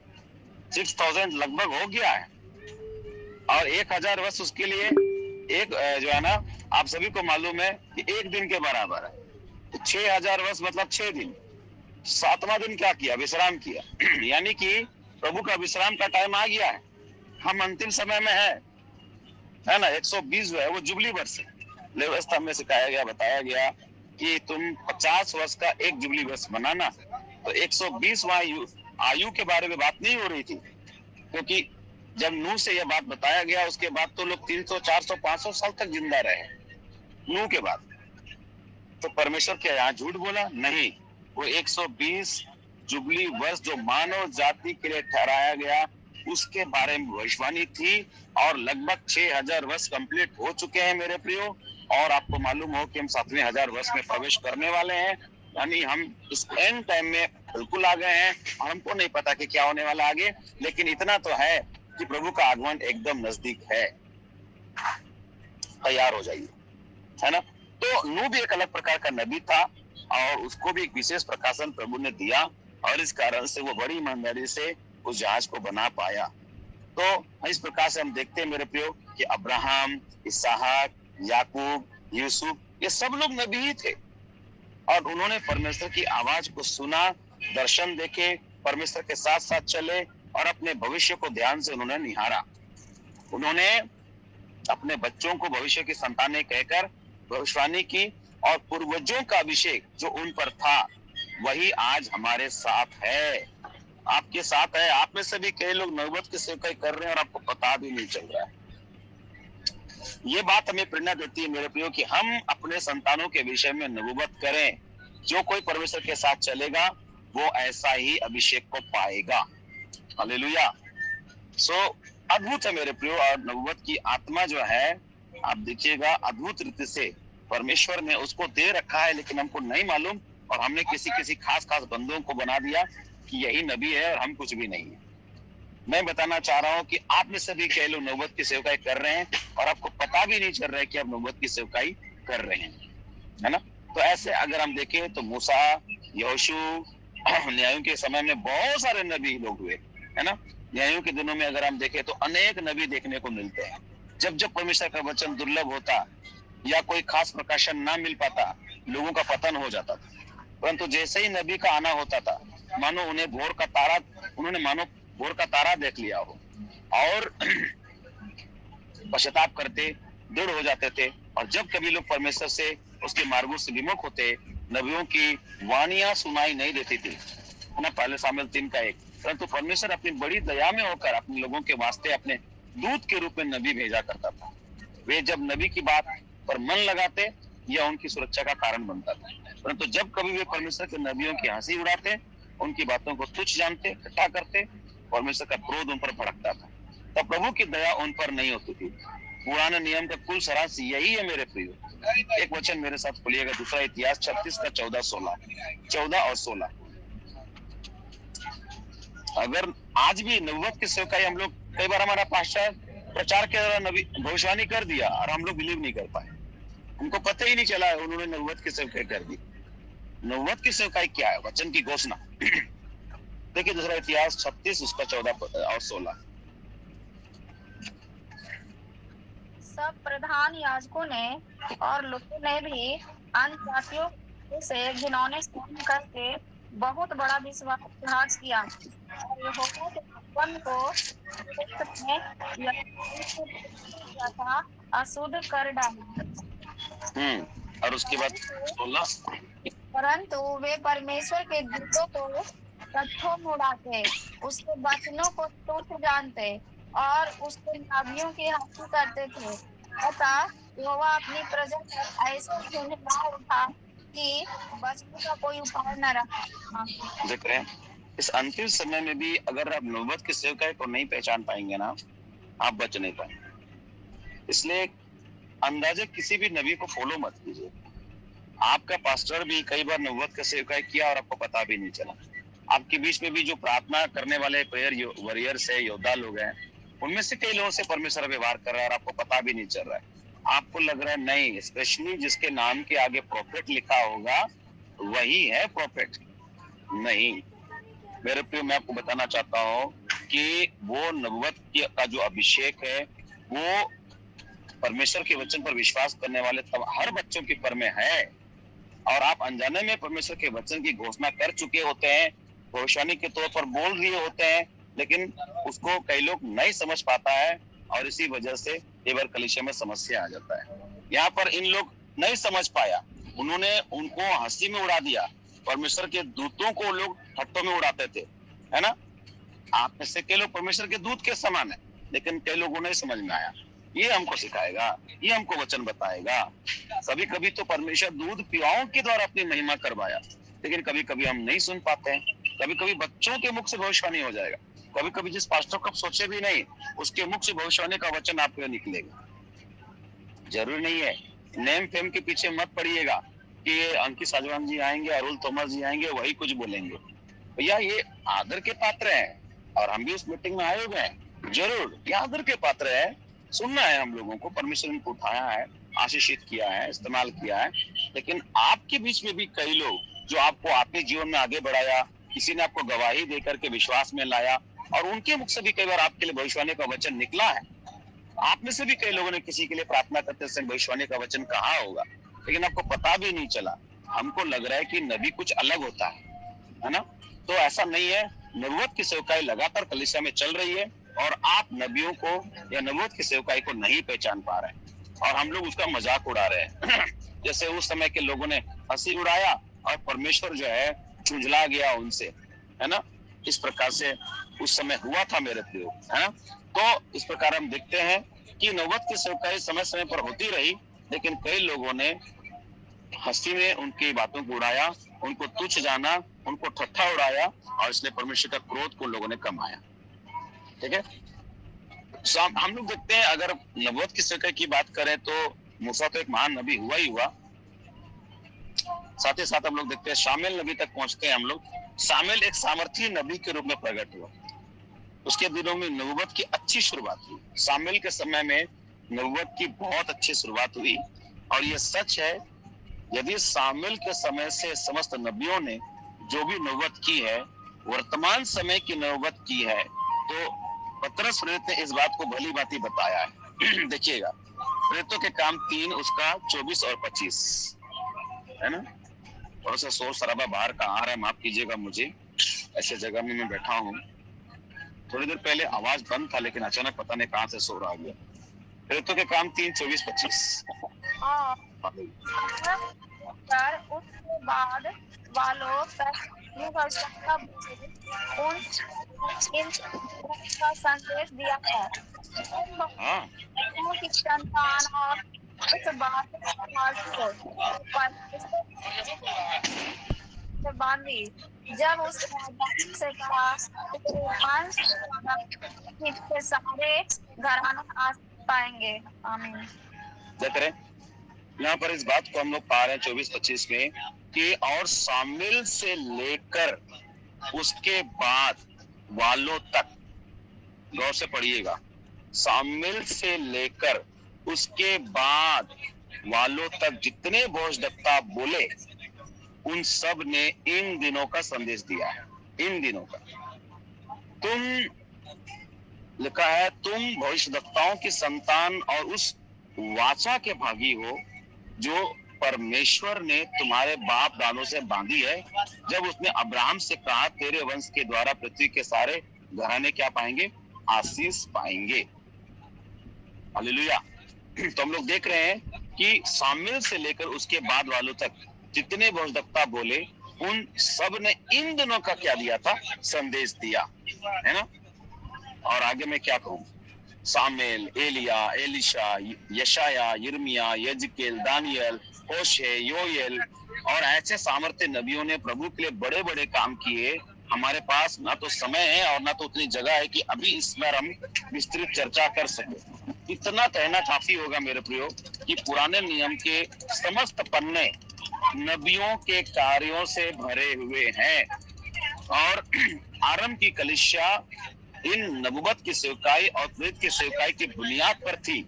6000 लगभग हो गया है, और 1000 वर्ष उसके लिए एक जो है ना, आप सभी को मालूम है कि एक दिन के बराबर है। तो 6000 वर्ष मतलब 6 दिन। 7वां दिन क्या किया? विश्राम किया। यानी कि प्रभु का विश्राम का टाइम आ गया है। हम अंतिम समय में है ना। 120 जो है वो जुबली वर्ष है। व्यवस्था में सिखाया गया, बताया गया कि तुम 50 वर्ष का एक जुबली वर्ष बनाना। तो 120वां आयु के बारे में बात नहीं हो रही थी, क्योंकि जब नूह से यह बात बताया गया उसके बाद तो लोग 300 400 500 साल तक जिंदा रहे नूह के बाद। तो परमेश्वर क्या यहाँ झूठ बोला? नहीं, वो 120 जुबली वर्ष जो मानव जाति के लिए ठहराया गया उसके बारे में भविष्यवाणी थी, और लगभग 6000 वर्ष कंप्लीट हो चुके हैं मेरे प्रियो। और आपको मालूम हो कि हम 7वें 1000 वर्ष में प्रवेश करने वाले हैं, यानी हम इस एंड टाइम में बिल्कुल आ गए हैं। और हमको नहीं पता कि क्या होने वाला आगे, लेकिन इतना तो है कि प्रभु का आगमन एकदम नजदीक है। तैयार हो जाइए, है ना। तो नूह भी एक अलग प्रकार का नबी था, और उसको भी एक विशेष प्रकाशन प्रभु ने दिया, और इस कारण से वो बड़ी ईमानदारी से उस जहाज को बना पाया। तो इस प्रकार से हम देखते हैं मेरे प्रियो कि अब्राहम, इसहाक, याकूब, यूसुफ, ये सब लोग नबी ही थे, और उन्होंने परमेश्वर की आवाज को सुना, दर्शन देखे, परमेश्वर के साथ साथ चले, और अपने भविष्य को ध्यान से उन्होंने निहारा। उन्होंने अपने बच्चों को भविष्य की संतानें कहकर भविष्यवाणी की, और पूर्वजों का अभिषेक जो उन पर था वही आज हमारे साथ है, आपके साथ है। आप में से भी कई लोग नबूवत की सेवकाई कर रहे हैं और आपको पता भी नहीं चल रहा है। ये बात हमें प्रेरणा देती है मेरे प्रियो कि हम अपने संतानों के विषय में नबूवत करें। जो कोई परमेश्वर के साथ चलेगा वो ऐसा ही अभिषेक को पाएगा। हालेलुया। अद्भुत है मेरे प्रियो। और नबूवत की आत्मा जो है, आप देखिएगा अद्भुत रीति से परमेश्वर ने उसको दे रखा है, लेकिन हमको नहीं मालूम, और हमने किसी खास बंदों को बना दिया कि यही नबी है, और हम कुछ भी नहीं है। मैं बताना चाह रहा हूँ कि आप में सभी कई लोग नबूवत की सेवकाई कर रहे हैं, और आपको पता भी नहीं चल रहा है कि आप नबूवत की सेवकाई कर रहे हैं, है ना। तो ऐसे अगर हम देखें तो मूसा, यहोशू, न्यायों के समय में बहुत सारे नबी लोग हुए, है ना। न्यायों के दिनों में अगर हम देखें तो अनेक नबी देखने को मिलते हैं। जब जब परमेश्वर का वचन दुर्लभ होता या कोई खास प्रकाशन ना मिल पाता, लोगों का पतन हो जाता था। परंतु जैसे ही नबी का आना होता था, मानो उन्होंने भोर का तारा देख लिया हो, और पश्चाताप करते, दृढ़ हो जाते थे। और जब कभी लोग परमेश्वर से, उसके मार्गों से विमुख होते, नबियों की वाणियां सुनाई नहीं देती थी, है ना। पहले शामिल 3:1। परंतु परमेश्वर अपनी बड़ी दया में होकर अपने लोगों के वास्ते अपने दूत के रूप में नबी भेजा करता था। वे जब नबी की बात पर मन लगाते, यह उनकी सुरक्षा का कारण बनता था। परंतु जब कभी वे परमेश्वर के नबियों की हंसी उड़ाते, उनकी बातों को तुच्छ जानते, ठट्ठा करते, परमेश्वर का क्रोध उन पर भड़कता था। तब प्रभु की दया उन पर नहीं होती थी। पुराने नियम का कुल सारांश यही है मेरे प्रियो। एक वचन मेरे साथ खोलिएगा, दूसरा इतिहास 36 का 14 और 16। अगर आज भी नबूवत की सेवकाई हम लोग, कई बार हमारा पास्टर प्रचार के द्वारा नबी भविष्यवाणी कर दिया और हम लोग बिलीव नहीं कर पाए, हमको पता ही नहीं चला उन्होंने नबूवत की सेवकाई कर दी। नबूवत की सेवकाई क्या है? वचन की घोषणा। देखिए दूसरा इतिहास 36 उसका 14 और 16। सब प्रधान याजकों ने और लोगों ने भी अन्य जातियों से घिनौने काम करके बहुत बड़ा विश्वासघात किया, और यहोवा के भवन को था अशुद्ध कर डाला। और उसके बाद 16, परंतु वे परमेश्वर के दूतों को कत्थों में उड़ाते, उसके वचनों को तुच्छ जानते और उसके नाभियों की हंसी करते थे। अतः यहोवा अपनी प्रजा पर ऐसा झुंझुला उठा कि बचने का कोई उपाय न रहा। देख रहे हैं, इस अंतिम समय में भी अगर आप नबूवत की सेवकाई को नहीं पहचान पाएंगे ना, आप बच नहीं पाएंगे। इसलिए अंदाजे किसी भी नबी को फॉलो मत कीजिए। आपका पास्टर भी कई बार नबूवत का सेवकाई किया और आपको पता भी नहीं चला। आपके बीच में भी जो प्रार्थना करने वाले प्रेयर वॉरियर्स है, योद्धा लोग हैं, उनमें से कई लोगों से परमेश्वर व्यवहार कर रहा है और आपको पता भी नहीं चल रहा है। आपको लग रहा है नहीं, स्पेशली जिसके नाम के आगे प्रॉफिट लिखा होगा वही है प्रॉफिट। नहीं मेरे प्रिय, मैं आपको बताना चाहता हूँ कि वो नबूवत का जो अभिषेक है वो परमेश्वर के वचन पर विश्वास करने वाले तब हर बच्चों के पर में है। और आप अनजाने में परमेश्वर के वचन की घोषणा कर चुके होते हैं, भविष्यवाणी के तौर पर बोल रहे होते हैं, लेकिन उसको कई लोग नहीं समझ पाता है और इसी वजह से कई बार कलीसिया में समस्या आ जाता है। यहाँ पर इन लोग नहीं समझ पाया, उन्होंने उनको हंसी में उड़ा दिया। परमेश्वर के दूतों को लोग हट्टों में उड़ाते थे, है ना। आप में से कई लोग परमेश्वर के दूत के समान है, लेकिन कई लोगों ने समझ में आया। ये हमको सिखाएगा, ये हमको वचन बताएगा। कभी कभी तो परमेश्वर दूध पिवाओं के द्वारा अपनी महिमा करवाया, लेकिन कभी कभी हम नहीं सुन पाते हैं। कभी कभी बच्चों के मुख से भविष्यवाणी हो जाएगा, कभी कभी जिस पास्टर को सोचे भी नहीं उसके मुख से भविष्यवाणी का वचन आपको निकलेगा। जरूरी नहीं है, नेम फेम के पीछे मत पड़िएगा कि ये अंकित साजवान जी आएंगे, अरुल तोमर जी आएंगे, वही कुछ बोलेंगे। भैया ये आदर के पात्र हैं और हम भी उस मीटिंग में आए हुए हैं, जरूर ये आदर के पात्र है। सुनना है हम लोगों को, परमेश्वर इनको उठाया है, आशीषित किया है, इस्तेमाल किया है। लेकिन आपके बीच में भी कई लोग जो आपको अपने जीवन में आगे बढ़ाया, किसी ने आपको गवाही देकर के विश्वास में लाया और उनके मुख से भी कई बार आपके लिए भविष्यवाणी का वचन निकला है। आप में से भी कई लोगों ने किसी के लिए प्रार्थना करते समय भविष्यवाणी का वचन कहा होगा, लेकिन आपको पता भी नहीं चला। हमको लग रहा है कि नबी कुछ अलग होता है ना। तो ऐसा नहीं है। नबूवत की सेवकाई लगातार कलीसिया में चल रही है और आप नबियों को या नबूवत की सेवकाई को नहीं पहचान पा रहे हैं और हम लोग उसका मजाक उड़ा रहे हैं। जैसे उस समय के लोगों ने हंसी उड़ाया और परमेश्वर जो है झुंझला गया उनसे, है ना। इस प्रकार से उस समय हुआ था मेरे प्रिय, है ना। तो इस प्रकार हम देखते हैं कि नबूवत की सेवकाई समय समय पर होती रही, लेकिन कई लोगों ने हंसी में उनकी बातों को उड़ाया, उनको तुच्छ जाना, उनको ठट्ठा उड़ाया और इसलिए परमेश्वर का क्रोध को लोगों ने कमाया। ठीक है। हम लोग देखते हैं, अगर नबूवत की सेवकाई की बात करें तो मूसा तो एक महान नबी हुआ ही हुआ। साथ ही साथ हम लोग देखते हैं शामुएल नबी तक पहुंचते हैं हम लोग। शामुएल एक सामर्थी नबी के रूप में प्रकट हुआ। उसके दिनों में नबूवत की अच्छी शुरुआत हुई। शामुएल के समय में नबूवत की बहुत अच्छी शुरुआत हुई और ये सच है, यदि शामुएल के समय से समस्त नबियों ने जो भी नबूवत की है, वर्तमान समय की नबूवत की है, तो पतरस प्रेरित ने इस बात को भली भांति बताया है। देखिएगा प्रेरितों के काम 3 उसका 24 और 25, है ना। थोड़ा सा शोर शराबा बाहर का आ रहा है, माफ कीजिएगा मुझे, ऐसे जगह में मैं बैठा हूँ। थोड़ी देर पहले आवाज बंद था, लेकिन अचानक पता नहीं कहाँ से शोर आ गया। प्रेरितों के काम 3, 24, 25। उसके बाद वालों का संदेश दिया है की संतान और इस बात से बांधी। जब उसने से कहा तो सारे घराने आ पाएंगे। आमीन। देख रहे यहाँ पर इस बात को हम लोग पा रहे हैं 24-25 में कि और शामुएल से लेकर उसके बाद वालों तक, गौर से पढ़िएगा, शामुएल से लेकर उसके बाद वालों तक जितने भविष्यद्वक्ता बोले उन सब ने इन दिनों का संदेश दिया है। इन दिनों का तुम, लिखा है, तुम भविष्यद्वक्ताओं की संतान और उस वाचा के भागी हो जो परमेश्वर ने तुम्हारे बाप दादों से बांधी है, जब उसने अब्राहम से कहा तेरे वंश के द्वारा पृथ्वी के सारे घराने क्या पाएंगे? आशीष पाएंगे। हालेलुया। तो हम लोग देख रहे हैं कि शामुएल से लेकर उसके बाद वालों तक जितने भविष्यद्वक्ता बोले उन सब ने इन दिनों का क्या दिया था? संदेश दिया, है ना। और आगे मैं क्या कहूँ, शामुएल, एलिया, एलिशा, यशाया, यिर्मयाह, यजकेल, दानियल, होशे, योएल और ऐसे सामर्थ्य नबियों ने प्रभु के लिए बड़े बड़े काम किए। हमारे पास ना तो समय है और ना तो उतनी जगह है कि अभी इस पर हम विस्तृत चर्चा कर सके। इतना कहना काफी होगा मेरे प्रियो कि पुराने नियम के समस्त पन्ने नबियों के कार्यों से भरे हुए हैं। और आरंभ की कलीसिया इन नबूवत की सेवकाई और प्रेरित की सेवकाई की बुनियाद पर थी,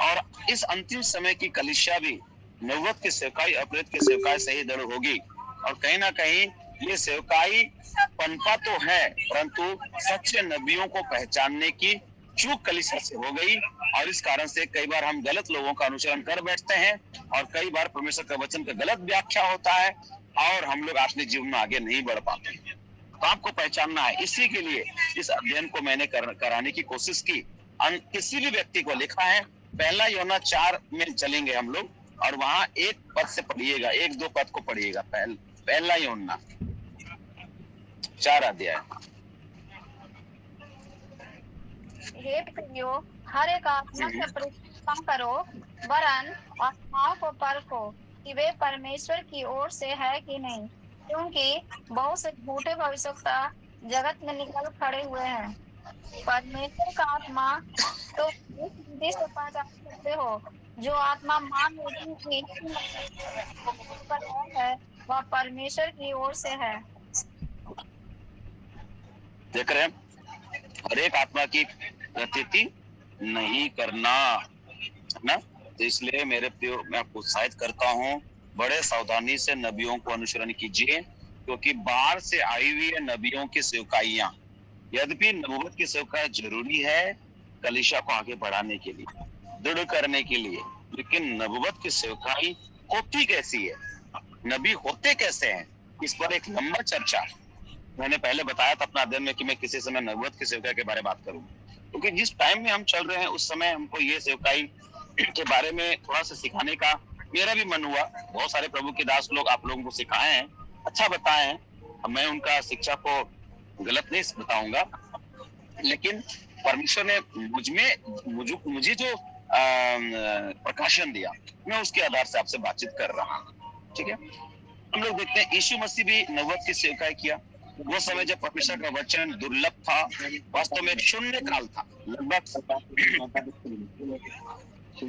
और इस अंतिम समय की कलीसिया भी नबूवत की सेवकाई और प्रेरित की सेवकाई से ही दृढ़ होगी। और कहीं ना कहीं ये सेवकाई पनपा तो है, परंतु सच्चे नबियों को पहचानने की चूक कलीसिया से हो गई, और इस कारण से कई बार हम गलत लोगों का अनुसरण कर बैठते हैं, और कई बार परमेश्वर का वचन का गलत व्याख्या होता है, और हम लोग अपने जीवन में आगे नहीं बढ़ पाते। तो आपको पहचानना है। इसी के लिए इस अध्ययन को मैंने कराने की कोशिश की। किसी भी व्यक्ति को लिखा है, पहला यूहन्ना 4 में चलेंगे हम लोग, और वहां एक पद से पढ़िएगा, 1-2 पद को पढ़िएगा। पहला यूहन्ना 4 अध्याय। हे प्रियो, हर एक आत्मा से परीक्षा करो, वरन आत्माओं को परखो कि वे परमेश्वर की ओर से है कि नहीं, क्योंकि बहुत से झूठे भविष्यवक्ता जगत में निकल खड़े हुए हैं। परमेश्वर का आत्मा तो इस विधि से पहचान सकते हो, जो आत्मा मान लेती है वह परमेश्वर की ओर से है। देख रहे हैं, हर एक आत्मा की प्रतीति नहीं करना, है ना। तो इसलिए मेरे प्रियो, मैं आपको उत्साहित करता हूँ, बड़े सावधानी से नबियों को अनुसरण कीजिए, क्योंकि बाहर से आई हुई है नबियों की सेवकाइयां। यद्यपि नबूवत की सेवकाई जरूरी है कलीसिया को आगे बढ़ाने के लिए, दृढ़ करने के लिए, लेकिन नबूवत की सेवकाई होती कैसी है, नबी होते कैसे हैं, इस पर एक लंबा चर्चा मैंने पहले बताया था अपना अध्ययन में कि मैं किसी समय नबूवत की सेवकाई के बारे में बात करूं, क्योंकि जिस टाइम में हम चल रहे हैं उस समय हमको ये सेवकाई के बारे में थोड़ा सा सिखाने का मेरा भी मन हुआ। बहुत सारे प्रभु के दास लोग आप लोगों को सिखाए हैं, अच्छा बताए हैं। मैं उनका शिक्षा को गलत नहीं बताऊंगा, लेकिन परमेश्वर ने मुझे जो प्रकाशन दिया, मैं उसके आधार से आपसे बातचीत कर रहा हूँ। ठीक है, हम लोग देखते हैं यीशु मसीह भी नबूवत की सेवकाई किया। वो समय जब परमेश्वर का वचन दुर्लभ था, वास्तव में शून्य काल था। लगभग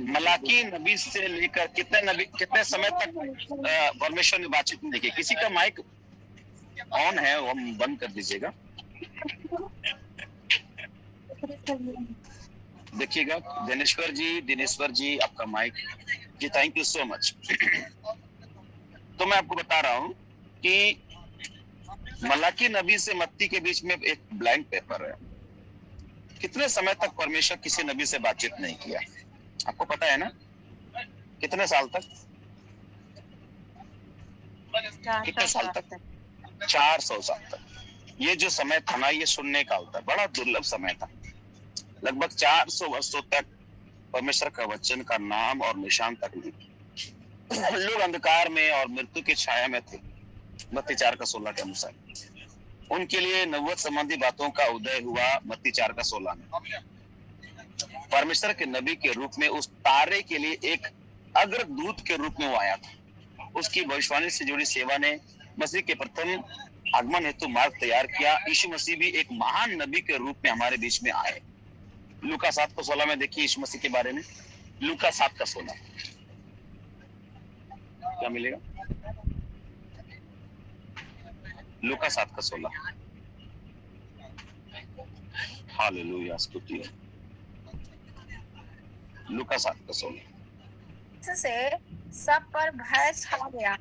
मलाकी नबी से लेकर कितने समय तक परमेश्वर ने बातचीत नहीं की। किसी का माइक ऑन है, वो बंद कर दीजिएगा। देखिएगा, दिनेश्वर जी आपका माइक जी, थैंक यू सो मच। तो मैं आपको बता रहा हूँ कि मलाकी नबी से मत्ती के बीच में एक ब्लैंक पेपर है। कितने समय तक परमेश्वर किसी नबी से बातचीत नहीं किया, आपको पता है ना? कितने साल तक? कितने साल तक? 400 साल तक। ये जो समय था ना, ये सुनने का होता, बड़ा दुर्लभ समय था। लगभग 400 वर्षों तक परमेश्वर का वचन का नाम और निशान तक नहीं। लोग अंधकार में और मृत्यु की छाया में थे। मत्ती 4:16 के अनुसार उनके लिए नबूवत संबंधी बातों का उदय हुआ। मत्ती 4:16 में परमेश्वर के नबी के रूप में उस तारे के लिए एक अग्रदूत के रूप में वो आया था। उसकी भविष्यवाणी से जुड़ी सेवा ने मसीह के प्रथम आगमन हेतु मार्ग तैयार किया। यीशु मसीह भी एक महान नबी के रूप में हमारे बीच में आए। लूका 7:16 में देखिए यीशु मसीह के बारे में। लूका 7:16 क्या मिलेगा? लूका 7:16। हालेलुया, स्तुति है। लूका 7:16 से सब पर भय छा गया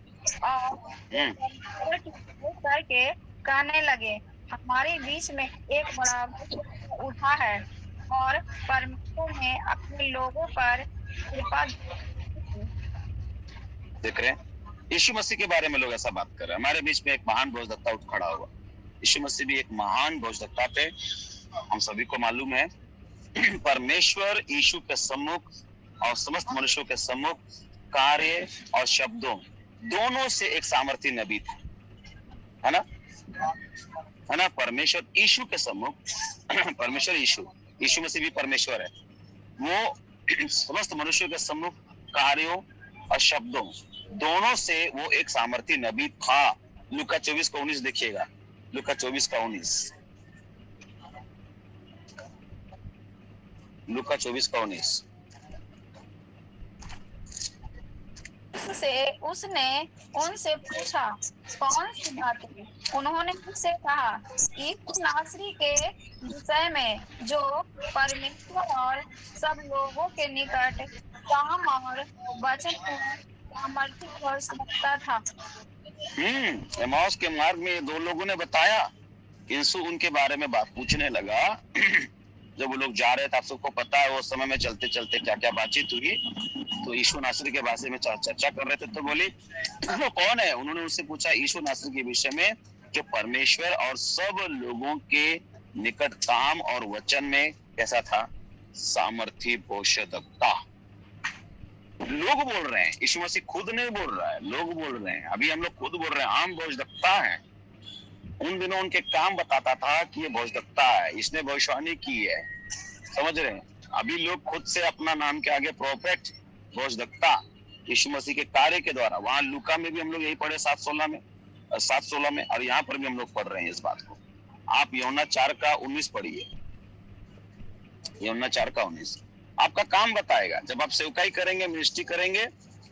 और करके कहने लगे, हमारे बीच में एक बड़ा उठा है और परमेश्वर ने अपने लोगों पर कृपा। देख रहे हैं, यीशु मसीह के बारे में लोग ऐसा बात कर रहे हैं। हमारे बीच में एक महान भोजदत्ता उठ खड़ा हुआ। यीशु मसीह भी एक महान भोजदत्ता थे, हम सभी को मालूम है। परमेश्वर यीशु के सम्मुख और समस्त मनुष्यों के सम्मुख कार्य और शब्दों दोनों से एक सामर्थी नबी था, है ना। परमेश्वर यीशु के सम्मुख, परमेश्वर यीशु मसीह भी परमेश्वर है। वो समस्त मनुष्यों के सम्मुख कार्यों और शब्दों दोनों से वो एक सामर्थी नबी था। लूका 24:19 देखिएगा। लूका 24:19। लूका 24:19 से उसने उनसे पूछा कौन सी बातें। उन्होंने उससे कहा यीशु नासरी के विषय में, जो परमेश्वर और सब लोगों के निकट काम और वचन में सामर्थ्य भविष्यवक्ता था। एमाउस के मार्ग में दो लोगों ने बताया। यीशु उनके बारे में बात पूछने लगा। जब वो लोग जा रहे थे, आप सबको पता है वो समय में चलते चलते क्या क्या बातचीत हुई। तो यीशु नासरी के बारे में चर्चा कर रहे थे। तो बोली वो कौन है? उन्होंने उससे पूछा यीशु नासरी के विषय में, जो परमेश्वर और सब लोगों के निकट काम और वचन में कैसा था? सामर्थी भविष्यवक्ता। लोग बोल रहे हैं, यीशु मसीह खुद नहीं बोल रहा है, लोग बोल रहे हैं। अभी हम लोग खुद बोल रहे हैं, आम भविष्यवक्ता है। उन दिनों उनके काम बताता था कि ये भविष्यवक्ता है, इसने भविष्यवाणी की है। समझ रहे हैं? अभी लोग खुद से अपना नाम के आगे प्रोफेट, भविष्यवक्ता, यीशु मसीह के कार्य के द्वारा। वहां लूका में भी हम लोग यही पढ़े 7:16 में, और यहाँ पर भी हम लोग पढ़ रहे हैं इस बात को। आप यूहन्ना 4:19 पढ़िए। यूहन्ना 4:19 आपका काम बताएगा। जब आप सेवकाई करेंगे, मिनिस्ट्री करेंगे,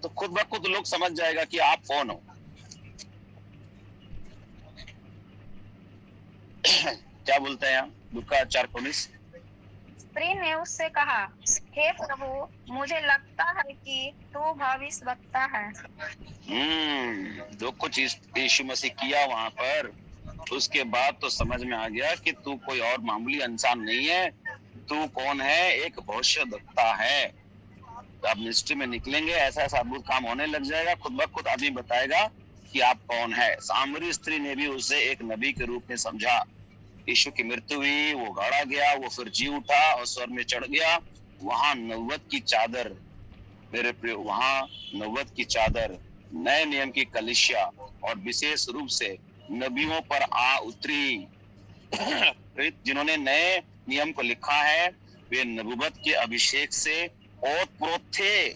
तो खुद ब खुद लोग समझ जाएगा कि आप कौन हो। क्या बोलते हैं यहाँ? लूका 4:19। स्त्री ने उससे कहा हे प्रभु, मुझे लगता है कि तू भविष्यवक्ता है। जो कुछ यीशु मसीह किया वहां पर, उसके बाद तो समझ में आ गया कि तू कोई और मामूली इंसान नहीं है। तू कौन है? एक भविष्यवक्ता है। तो आप मिनिस्ट्री में निकलेंगे, ऐसा ऐसा अद्भुत काम होने लग जाएगा। खुद ब खुद आदमी बताएगा कि आप कौन है। सामरी स्त्री ने भी उसे एक नबी के रूप में समझा। यीशु की मृत्यु हुई, वो गाड़ा गया, वो फिर जी उठा और स्वर्ग में चढ़ गया। वहां नबूवत की चादर, मेरे प्रिय, वहां नबूवत की चादर, नए नियम की कलीसिया और विशेष रूप से नबियों पर आ उतरी। जिन्होंने नए नियम को लिखा है, वे नबूवत के अभिषेक से ओतप्रोत थे।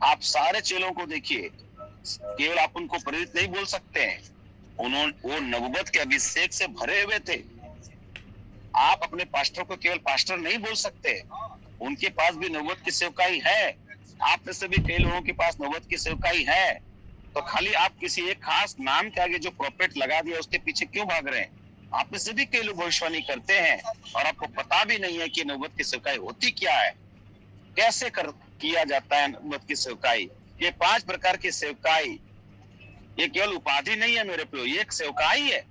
आप सारे चेलों को देखिए, केवल आप उनको प्रेरित नहीं बोल सकते हैं, वो नबूवत के अभिषेक से भरे हुए थे। आप अपने पास्टर को केवल पास्टर नहीं बोल सकते, उनके पास भी नबूवत की सेवकाई है। आप में से भी कई लोगों के पास नबूवत की सेवकाई है। तो खाली आप किसी एक खास नाम के आगे जो प्रोफेट लगा दिया उसके पीछे क्यों भाग रहे हैं? आप में से भी कई लोग भविष्यवाणी करते हैं और आपको पता भी नहीं है कि नबूवत की सेवकाई होती क्या है, कैसे किया जाता है नबूवत की सेवकाई। ये 5 प्रकार की सेवकाई, ये केवल उपाधि नहीं है मेरे प्रियो, ये एक सेवकाई है,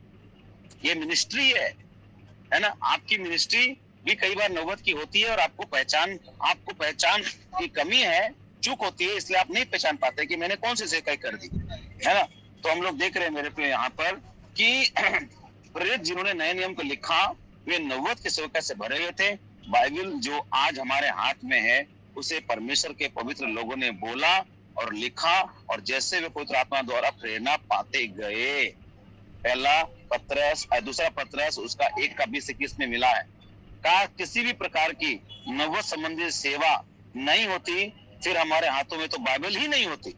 ये मिनिस्ट्री है ना। आपकी मिनिस्ट्री भी कई बार नबूवत की होती है और आपको पहचान की कमी है, चूक होती है, इसलिए आप नहीं पहचान पाते कि मैंने कौन सी सेवकाई कर दी, है ना। तो हम लोग देख रहे हैं मेरे प्रियो यहाँ पर कि प्रेरित जिन्होंने नए नियम को लिखा, वे नबूवत की सेवकाई से भरे हुए थे। बाइबल जो आज हमारे हाथ में है, उसे परमेश्वर के पवित्र लोगों ने बोला और लिखा, और जैसे वे पवित्र आत्मा द्वारा प्रेरणा पाते गए। पहला पत्रस, दूसरा पत्रस उसका 1:20-21 में मिला है। कहा किसी भी प्रकार की नबूवत संबंधी सेवा नहीं होती, फिर हमारे हाथों में तो बाइबल ही नहीं होती।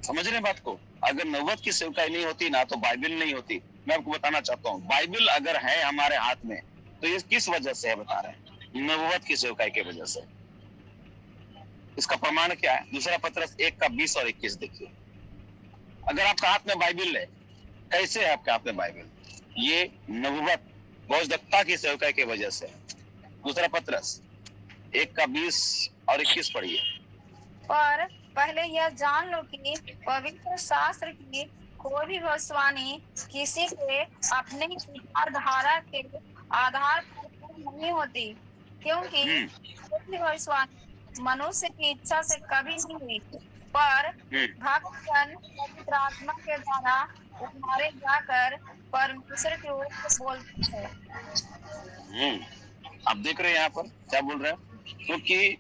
समझ रहे बात को? अगर नबूवत की सेवकाई नहीं होती ना, तो बाइबल नहीं होती। मैं आपको बताना चाहता हूँ, बाइबल अगर है हमारे हाथ में तो ये किस वजह से है बता रहे हैं? नबूवत की सेवकाई की वजह से। इसका प्रमाण क्या है? दूसरा पत्रस 1:20 और 21 देखिए। अगर आपका हाथ में बाइबल है, कैसे है आपके हाथ में बाइबल? ये नबूवत, भविष्यवक्ता की सेवकाई की वजह से। दूसरा पत्रस 1:20 और 21 पढ़िए। पर पहले यह जान लो कि पवित्र शास्त्र की कोई भी भविष्यवाणी किसी के अपने विचारधारा के आधार पर नहीं होती, क्योंकि कोई भी भविष्यवाणी मनुष्य की इच्छा से कभी नहीं हुई, पर भक्तजन पवित्र आत्मा के द्वारा उमारे जाकर परमेश्वर की ओर से बोलते हैं। आप देख रहे हैं यहाँ पर क्या बोल रहे हैं? क्योंकि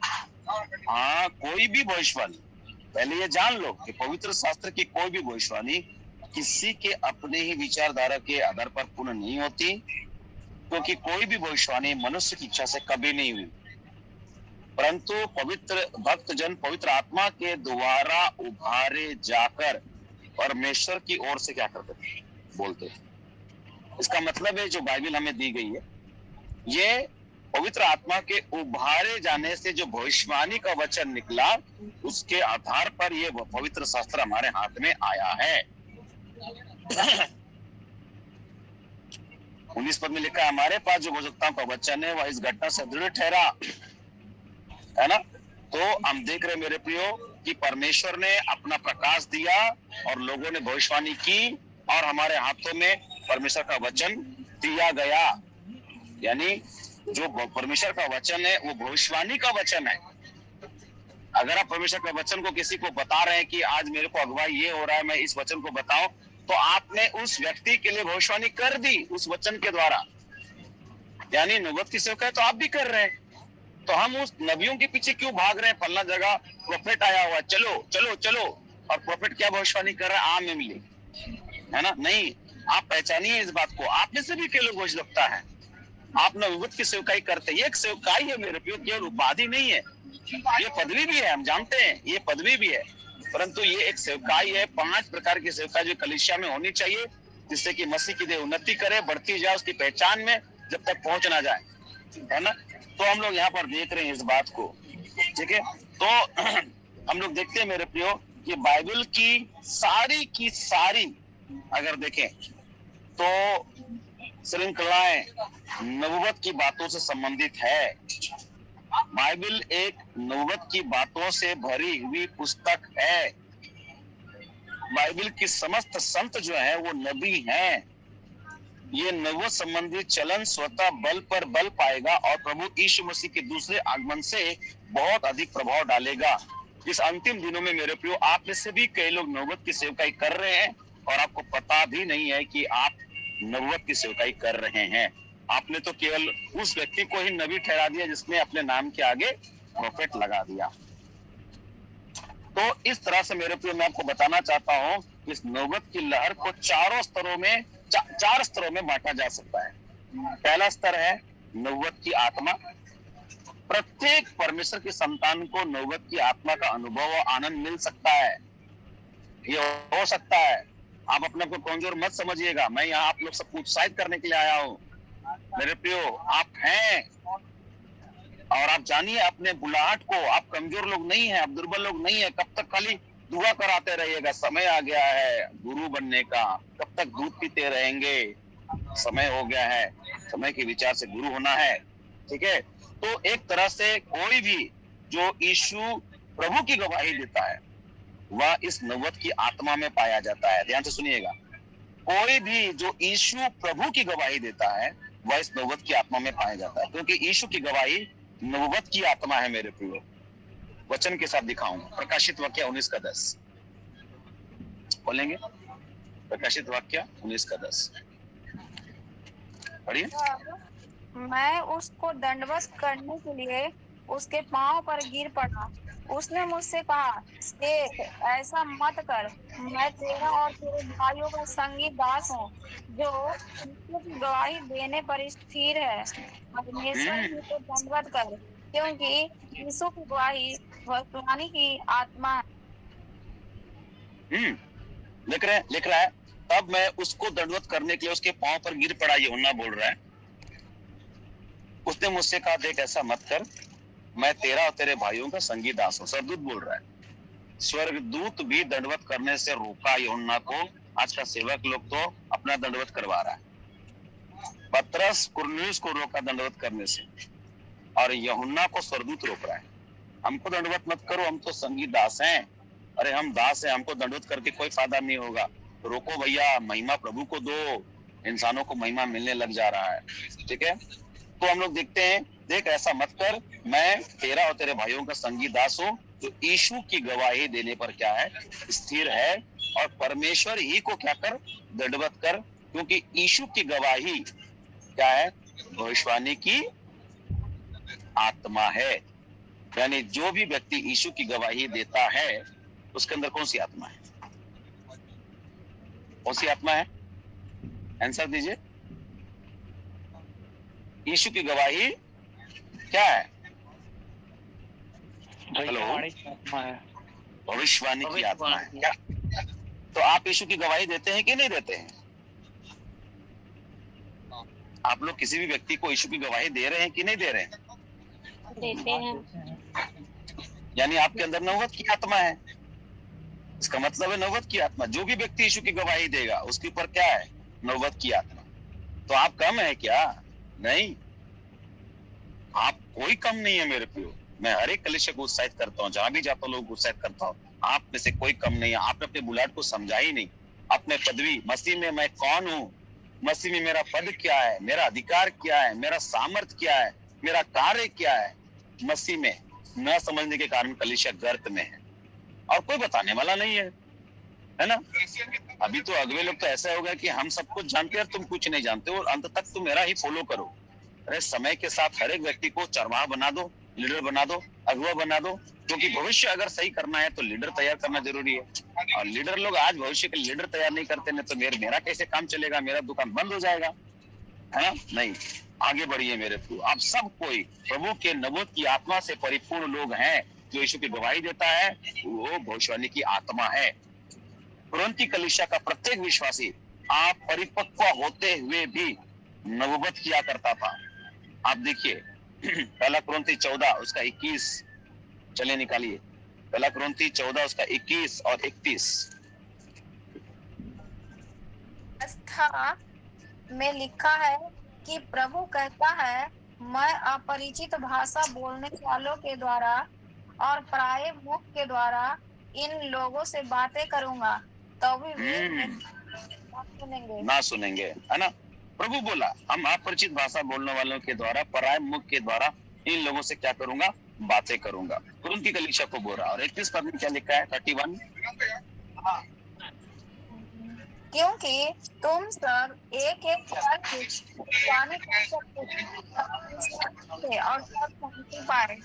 हाँ, कोई भी भविष्यवाणी, पहले ये जान लो कि पवित्र शास्त्र की कोई भी भविष्यवाणी किसी के अपने ही विचारधारा के आधार पर पूर्ण नहीं होती, क्योंकि कोई भी भविष्यवाणी मनुष्य की इच्छा से कभी नहीं हुई, परंतु पवित्र भक्तजन पवित्र आत्मा के द्वारा उभारे जाकर परमेश्वर की ओर से क्या करते थे? बोलते थे। इसका मतलब है जो बाइबल हमें दी गई है, ये पवित्र आत्मा के उभारे जाने से जो भविष्यवाणी का वचन निकला, उसके आधार पर ये पवित्र शास्त्र हमारे हाथ में आया है। 19 पद में लिखा है, हमारे पास जो भविष्यवक्ताओं का वचन है वह इस घटना से दृढ़ ठहरा, है ना। तो हम देख रहे मेरे प्रियो कि परमेश्वर ने अपना प्रकाश दिया और लोगों ने भविष्यवाणी की और हमारे हाथों में परमेश्वर का वचन दिया गया। यानी जो परमेश्वर का वचन है वो भविष्यवाणी का वचन है। अगर आप परमेश्वर के वचन को किसी को बता रहे हैं कि आज मेरे को अगुवाई ये हो रहा है, मैं इस वचन को बताऊं, तो आपने उस व्यक्ति के लिए भविष्यवाणी कर दी उस वचन के द्वारा, यानी नबूवत की सेवकाई तो आप भी कर रहे हैं। तो हम उस नबियों के पीछे क्यों भाग रहे हैं? फलना जगह प्रोफेट आया हुआ, चलो चलो चलो, और प्रोफेट क्या भविष्यवाणी कर रहा है? आम इमली, है ना। नहीं, आप पहचानिए इस बात को। आप में से भी कई लोग भविष्यवक्ता है, आप नबूवत की सेवकाई करते हैं। ये एक सेवकाई है मेरे प्रियो, केवल उपाधि नहीं है, ये पदवी भी है, हम जानते हैं ये पदवी भी है, परंतु ये एक सेवकाई है। 5 प्रकार की सेवकाई जो कलीसिया में होनी चाहिए, जिससे कि मसीह की देह उन्नति करे, बढ़ती जाए उसकी पहचान में, जब तक पहुंच ना जाए, है ना। तो हम लोग यहाँ पर देख रहे हैं इस बात को, ठीक है। तो हम लोग देखते हैं मेरे प्रियो कि बाइबल की सारी अगर देखें तो श्रृंखलाएं नबूवत की बातों से संबंधित है। बाइबल एक नबूवत की बातों से भरी हुई पुस्तक है। बाइबल की समस्त संत जो है वो नबी हैं। ये नबूवत संबंधी चलन स्वतः बल पर बल पाएगा और प्रभु यीशु मसीह के दूसरे आगमन से बहुत अधिक प्रभाव डालेगा। इस अंतिम दिनों में मेरे प्रियो, आप में से भी कई लोग नबूवत की सेवकाई कर रहे हैं और आपको पता भी नहीं है कि आप नबूवत की सेवकाई कर रहे हैं। आपने तो केवल उस व्यक्ति को ही नबी ठहरा दिया जिसने अपने नाम के आगे प्रोफेट लगा दिया। तो इस तरह से मेरे प्रियो मैं आपको बताना चाहता हूं, इस नबूवत की लहर को चार स्तरों में बांटा जा सकता है। पहला स्तर है नबूवत की आत्मा। प्रत्येक परमेश्वर के संतान को नबूवत की आत्मा का अनुभव और आनंद मिल सकता है। ये हो सकता है। आप अपने को कमजोर मत समझिएगा, मैं यहाँ आप लोग सबको उत्साहित करने के लिए आया हूँ मेरे प्रियो। आप हैं और आप जानिए अपने बुलाहट को। आप कमजोर लोग नहीं है, आप दुर्बल लोग नहीं है। कब तक खाली दुआ कराते रहिएगा? समय आ गया है गुरु बनने का। कब तक दूध पीते रहेंगे? समय हो गया है, समय के विचार से गुरु होना है, ठीक है। तो एक तरह से कोई भी जो यीशु प्रभु की गवाही देता है वह इस नबूवत की आत्मा में पाया जाता है। ध्यान से सुनिएगा, कोई भी जो यीशु प्रभु की गवाही देता है वह इस नबूवत की आत्मा में पाया जाता है, क्योंकि यीशु की गवाही नबूवत की आत्मा है मेरे प्रियो। वचन के साथ दिखाऊंगा, प्रकाशित वाक्य 19:10 बोलेंगे। प्रकाशित वाक्य 19:10 पढ़िए। मैं उसको दंडवत करने के लिए उसके पांव पर गिर पड़ा। उसने मुझसे कहा, देख, ऐसा मत कर। मैं तेरा और तेरे भाइयों का संगी दास हूँ जो यीशु की गवाही देने पर स्थिर है। परमेश्वर ही को दंडवत कर, क्योंकि यीशु की गवाही भविष्यवाणी की आत्मा है। लिख रहा है तब मैं उसको दंडवत करने के लिए उसके पांव पर गिर पड़ा। यूहन्ना बोल रहा है, उसने मुझसे कहा, देख, ऐसा मत कर। मैं तेरा और तेरे भाइयों का संगी दास हूं। स्वर्गदूत बोल रहा है। स्वर्गदूत भी दंडवत करने से रोका यूहन्ना को। आज का सेवक लोग तो अपना दंडवत करवा रहा है। पतरस कुरनेलियुस को रोका दंडवत करने से, और यूहन्ना को स्वर्गदूत रोक रहा है। हमको दंडवत मत करो, हम तो संगी दास हैं। अरे हम दास हैं, हमको दंडवत करके कोई फायदा नहीं होगा। रोको भैया, महिमा प्रभु को दो। इंसानों को महिमा मिलने लग जा रहा है, ठीक है। तो हम लोग देखते हैं, देख, ऐसा मत कर। मैं तेरा और तेरे भाइयों का संगी दास हूं जो यीशु की गवाही देने पर क्या है, स्थिर है। और परमेश्वर ही को क्या कर, दंडवत कर, क्योंकि यीशु की गवाही क्या है, भविष्यवाणी की आत्मा है। यानी जो भी व्यक्ति यीशु की गवाही देता है उसके अंदर कौन सी आत्मा है? कौन सी आत्मा है? आंसर दीजिए। यीशु की गवाही क्या है? हेलो, भविष्यवाणी की आत्मा है क्या? तो आप यीशु की गवाही देते हैं कि नहीं देते हैं? आप लोग किसी भी व्यक्ति को यीशु की गवाही दे रहे हैं कि नहीं दे रहे हैं? देते हैं। यानी आपके अंदर नबूवत की आत्मा है। इसका मतलब है नबूवत की आत्मा। जो भी व्यक्ति यीशु की गवाही देगा उसके ऊपर क्या है? नबूवत की आत्मा। तो आप कम है क्या? नहीं, आप कोई कम नहीं है मेरे प्रियो। मैं हर एक कलीसिया को उत्साहित करता हूँ, जहां भी जाता हूँ लोगों को उत्साहित करता हूँ, आप में से कोई कम नहीं है। आपने अपने बुलाहट को समझा ही नहीं। अपने पदवी मसीह में मैं कौन हूँ, मसीह में मेरा पद क्या है, मेरा अधिकार क्या है, मेरा सामर्थ क्या है, मेरा कार्य क्या है, मसीह में न समझने के कारण कलीसिया गर्त में है और कोई बताने वाला नहीं है ना? अभी तो अगले लोग तो ऐसा हो गया कि हम सब कुछ जानते हैं और तुम कुछ नहीं जानते हो और अंत तक तुम मेरा ही फॉलो करो। अरे समय के साथ हर एक व्यक्ति को चरवाहा बना दो, लीडर बना दो, अगुवा बना दो, क्योंकि भविष्य अगर सही करना है तो लीडर तैयार करना जरूरी है। और लीडर लोग आज भविष्य के लीडर तैयार नहीं करते ना तो मेरा कैसे काम चलेगा? मेरा दुकान बंद हो जाएगा, है ना? नहीं, आगे बढ़िए मेरे प्रभु। आप सब कोई प्रभु के नबूवत की आत्मा से परिपूर्ण लोग हैं। जो यीशु की गवाही देता है वो भविष्यवाणी की आत्मा है। कुरिन्थी कलीसिया का प्रत्येक विश्वासी आप परिपक्व होते हुए भी नबूवत किया करता था। आप देखिए पहला कुरिन्थी 14 उसका 21, चलिए निकालिए। पहला कुरिन्थी 14 उसका 21 और 31 व्यवस्था में लिखा है कि प्रभु कहता है, मैं अपरिचित भाषा बोलने वालों के द्वारा और पराये मुख के द्वारा इन लोगों से बातें करूंगा, तो भी वे ना सुनेंगे, है ना? प्रभु बोला हम अपरिचित भाषा बोलने वालों के द्वारा, पराये मुख के द्वारा इन लोगों से क्या करूंगा? बातें करूंगा। कुरिन्थी कलीसिया को बोल रहा। और 31 पद में क्या लिखा है? 31, क्योंकि तुम सब एक एक करके भविष्यवाणी कर सकते थे और सब शांति पाए।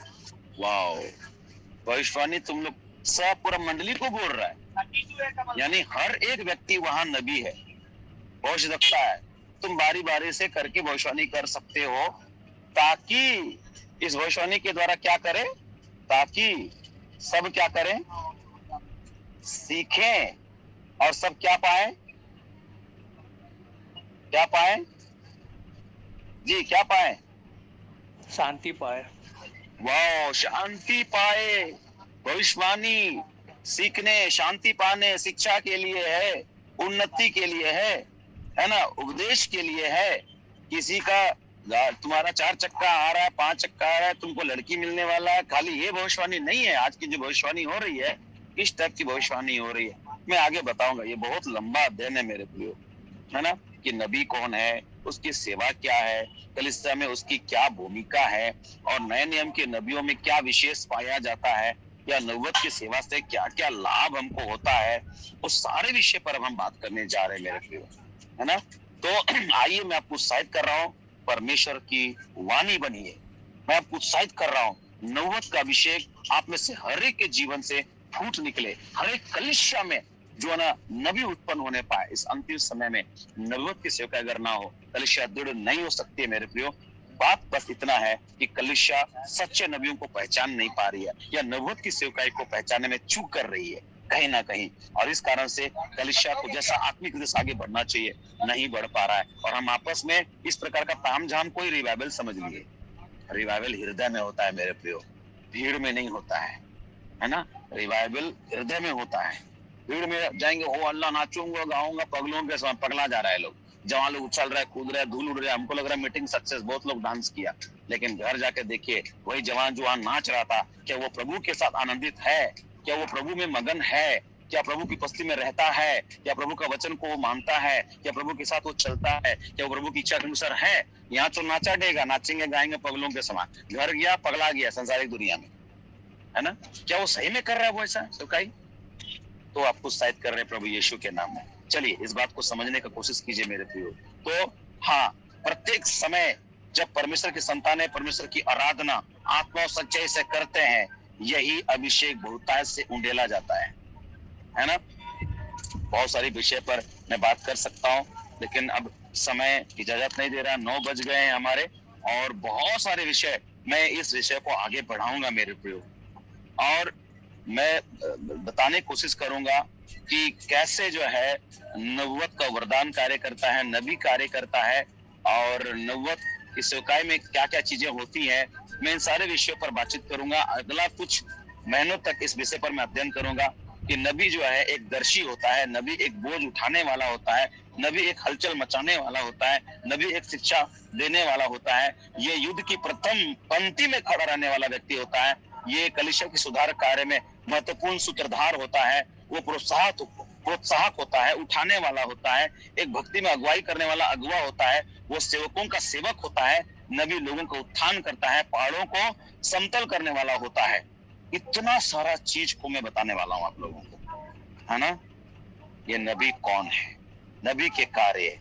वाओ, भविष्यवाणी तुम लोग सब पूरा मंडली को बोल रहा है। यानी हर एक व्यक्ति वहां नबी है, भविष्यवक्ता है। तुम बारी बारी से करके भविष्यवाणी कर सकते हो, ताकि इस भविष्यवाणी के द्वारा क्या करें? ताकि सब क्या करें? सीखें और सब क्या पाए? क्या पाए जी? क्या पाए? शांति पाए। वाह, शांति पाए। भविष्यवाणी सीखने, शांति पाने, शिक्षा के लिए है, उन्नति के लिए है ना? उपदेश के लिए है। किसी का तुम्हारा 4 चक्का आ रहा है, 5 चक्का आ रहा है, तुमको लड़की मिलने वाला है, खाली ये भविष्यवाणी नहीं है। आज की जो भविष्यवाणी हो रही है, किस टाइप की भविष्यवाणी हो रही है मैं आगे बताऊंगा। ये बहुत लंबा अध्ययन है मेरे प्रियो, है ना? कि नबी कौन है, उसकी सेवा क्या है, कलीसिया में उसकी क्या भूमिका है, और नए नियम के नबियों में क्या विशेष पाया जाता है, या नबूवत की सेवा से क्या क्या लाभ हमको होता है, उस सारे विषय पर अब हम बात करने जा रहे हैं मेरे प्रियो, है ना? तो आइए, मैं आपको उत्साहित कर रहा हूँ, परमेश्वर की वाणी बनिए। मैं आपको उत्साहित कर रहा हूँ, नबूवत का अभिषेक आप में से हर एक के जीवन से फूट निकले। हर एक कलीसिया में जो है ना नबी उत्पन्न होने पाए। इस अंतिम समय में नबूवत की सेवकाई अगर ना हो, कलीसिया दृढ़ नहीं हो सकती है मेरे प्रियो। बात बस इतना है कि कलीसिया सच्चे नबियों को पहचान नहीं पा रही है, या नबूवत की सेवकाई को पहचानने में चूक कर रही है कहीं ना कहीं, और इस कारण से कलीसिया को जैसा आत्मिक रूप से आगे बढ़ना चाहिए नहीं बढ़ पा रहा है। और हम आपस में इस प्रकार का तामझाम कोई रिवाइवल समझ लिए। रिवाइवल हृदय में होता है मेरे प्रियो, भीड़ में नहीं होता है ना? रिवाइवल हृदय में होता है। भीड़ में जाएंगे, ओ अल्लाह, नाचूंगा, गाऊंगा, पगलों के समय पगला जा रहा है लोग, जवान लोग उछल रहे, कूद रहे, धूल उड़ रहे। हमको लग रहा है मीटिंग सक्सेस, बहुत लोग डांस किया, लेकिन घर जाके देखिए वही जवान जो वहां नाच रहा था, क्या वो प्रभु के साथ आनंदित है? क्या वो प्रभु में मगन है? क्या प्रभु की उपस्थिति में रहता है? क्या प्रभु का वचन को वो मानता है? क्या प्रभु के साथ वो चलता है? क्या वो प्रभु की इच्छा के अनुसार है? यहाँ तो नाचा देगा, नाचेंगे गाएंगे पगलों के समान, घर गया पगला गया संसारिक दुनिया में, है ना? क्या वो सही में कर रहा है वो ऐसा सेवकाई? तो आपको उत्साहित कर रहे हैं प्रभु यीशु के नाम में। चलिए इस बात को समझने का कोशिश कीजिए मेरे प्रियो। तो हाँ, प्रत्येक समय जब परमेश्वर की संतान है, परमेश्वर की आराधना आत्मा और सच्चाई से करते हैं, यही अभिषेक बहुतायत से उंडेला जाता है ना? बहुत सारी विषय पर मैं बात कर सकता हूँ, लेकिन अब समय इजाजत नहीं दे रहा। 9 बज गए हैं हमारे, और बहुत सारे विषय, मैं इस विषय को आगे बढ़ाऊंगा मेरे प्रियो, और मैं बताने की कोशिश करूंगा कि कैसे जो है नबूवत का वरदान कार्य करता है, नबी कार्य करता है, और नबूवत की सेवकाई में क्या क्या चीजें होती हैं, मैं इन सारे विषयों पर बातचीत करूंगा। अगला कुछ महीनों तक इस विषय पर मैं अध्ययन करूंगा कि नबी जो है एक दर्शी होता है, नबी एक बोझ उठाने वाला होता है, नबी एक हलचल मचाने वाला होता है, नबी एक शिक्षा देने वाला होता है, ये युद्ध की प्रथम पंक्ति में खड़ा रहने वाला व्यक्ति होता है, ये कलीसिया के सुधार कार्य में महत्वपूर्ण सूत्रधार होता है, वो प्रोत्साहक होता है, उठाने वाला होता है, एक भक्ति में अगुवाई करने वाला अगुवा होता है, वो सेवकों का सेवक होता है, नबी लोगों का उत्थान करता है, पहाड़ों को समतल करने वाला होता है। इतना सारा चीज को मैं बताने वाला हूं आप लोगों को, है ना। ये नबी कौन है, नबी के कार्य,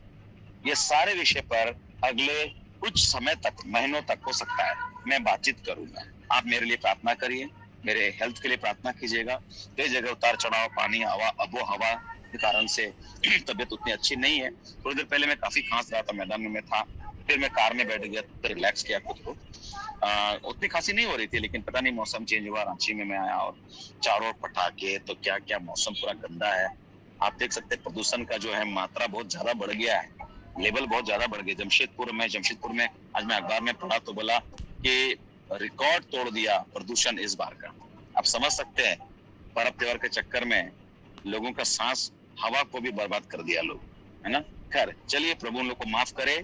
ये सारे विषय पर अगले कुछ समय तक, महीनों तक हो सकता है मैं बातचीत करूंगा। आप मेरे लिए प्रार्थना करिए, मेरे हेल्थ के लिए प्रार्थना कीजिएगा। कई जगह उतार चढ़ाव, पानी, हवा, आबो हवा के कारण से तबीयत उतनी अच्छी नहीं है। थोड़ी देर पहले मैं काफी खांस रहा था, मैदान में था, फिर मैं कार में बैठ गया तो रिलैक्स किया खुद को। उतनी खांसी नहीं हो रही थी, लेकिन पता नहीं मौसम चेंज हुआ, रांची में मैं आया और चारों ओर पटाखे, तो क्या क्या मौसम पूरा गंदा है। आप देख सकते हैं प्रदूषण का जो है मात्रा बहुत ज्यादा बढ़ गया है, लेवल बहुत ज्यादा बढ़ गया। जमशेदपुर में आज मैं अखबार में पढ़ा तो बोला कि रिकॉर्ड तोड़ दिया प्रदूषण इस बार का। आप समझ सकते हैं, पर्व त्योहार के चक्कर में लोगों का सांस, हवा को भी बर्बाद कर दिया लोग, है ना। खैर चलिए, प्रभु उन लोग को माफ करे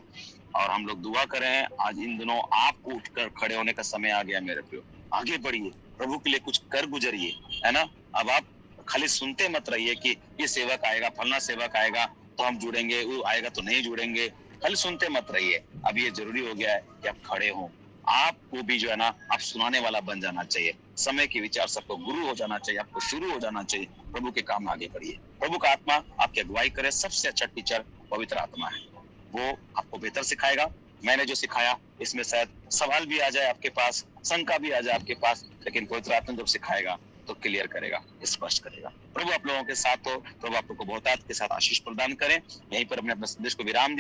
और हम लोग दुआ करें। आज इन दिनों आपको उठकर खड़े होने का समय आ गया मेरे प्रियो, आगे बढ़िए, प्रभु के लिए कुछ कर गुजरिए, है ना। अब आप खाली सुनते मत रहिए कि ये सेवक आएगा, फलना सेवक आएगा तो हम जुड़ेंगे, वो आएगा तो नहीं जुड़ेंगे, खाली सुनते मत रहिए। अब ये जरूरी हो गया है कि आप खड़े हों, आपको भी जो है ना, आप सुनाने वाला बन जाना चाहिए। समय के विचार सबको गुरु हो जाना चाहिए, आपको शुरू हो जाना चाहिए, प्रभु के काम आगे बढ़िए। प्रभु का आत्मा आपकी अगुवाई करे। सबसे अच्छा टीचर पवित्र आत्मा है, वो आपको बेहतर सिखाएगा। मैंने जो सिखाया इसमें शायद सवाल भी आ जाए आपके पास, शंका भी आ जाए आपके पास, लेकिन पवित्र आत्मा जब सिखाएगा तो क्लियर करेगा, स्पष्ट करेगा। प्रभु आप लोगों के साथ हो, प्रभु आप लोगों को बहुतायत के साथ आशीष प्रदान करें। यहीं पर अपने संदेश को विराम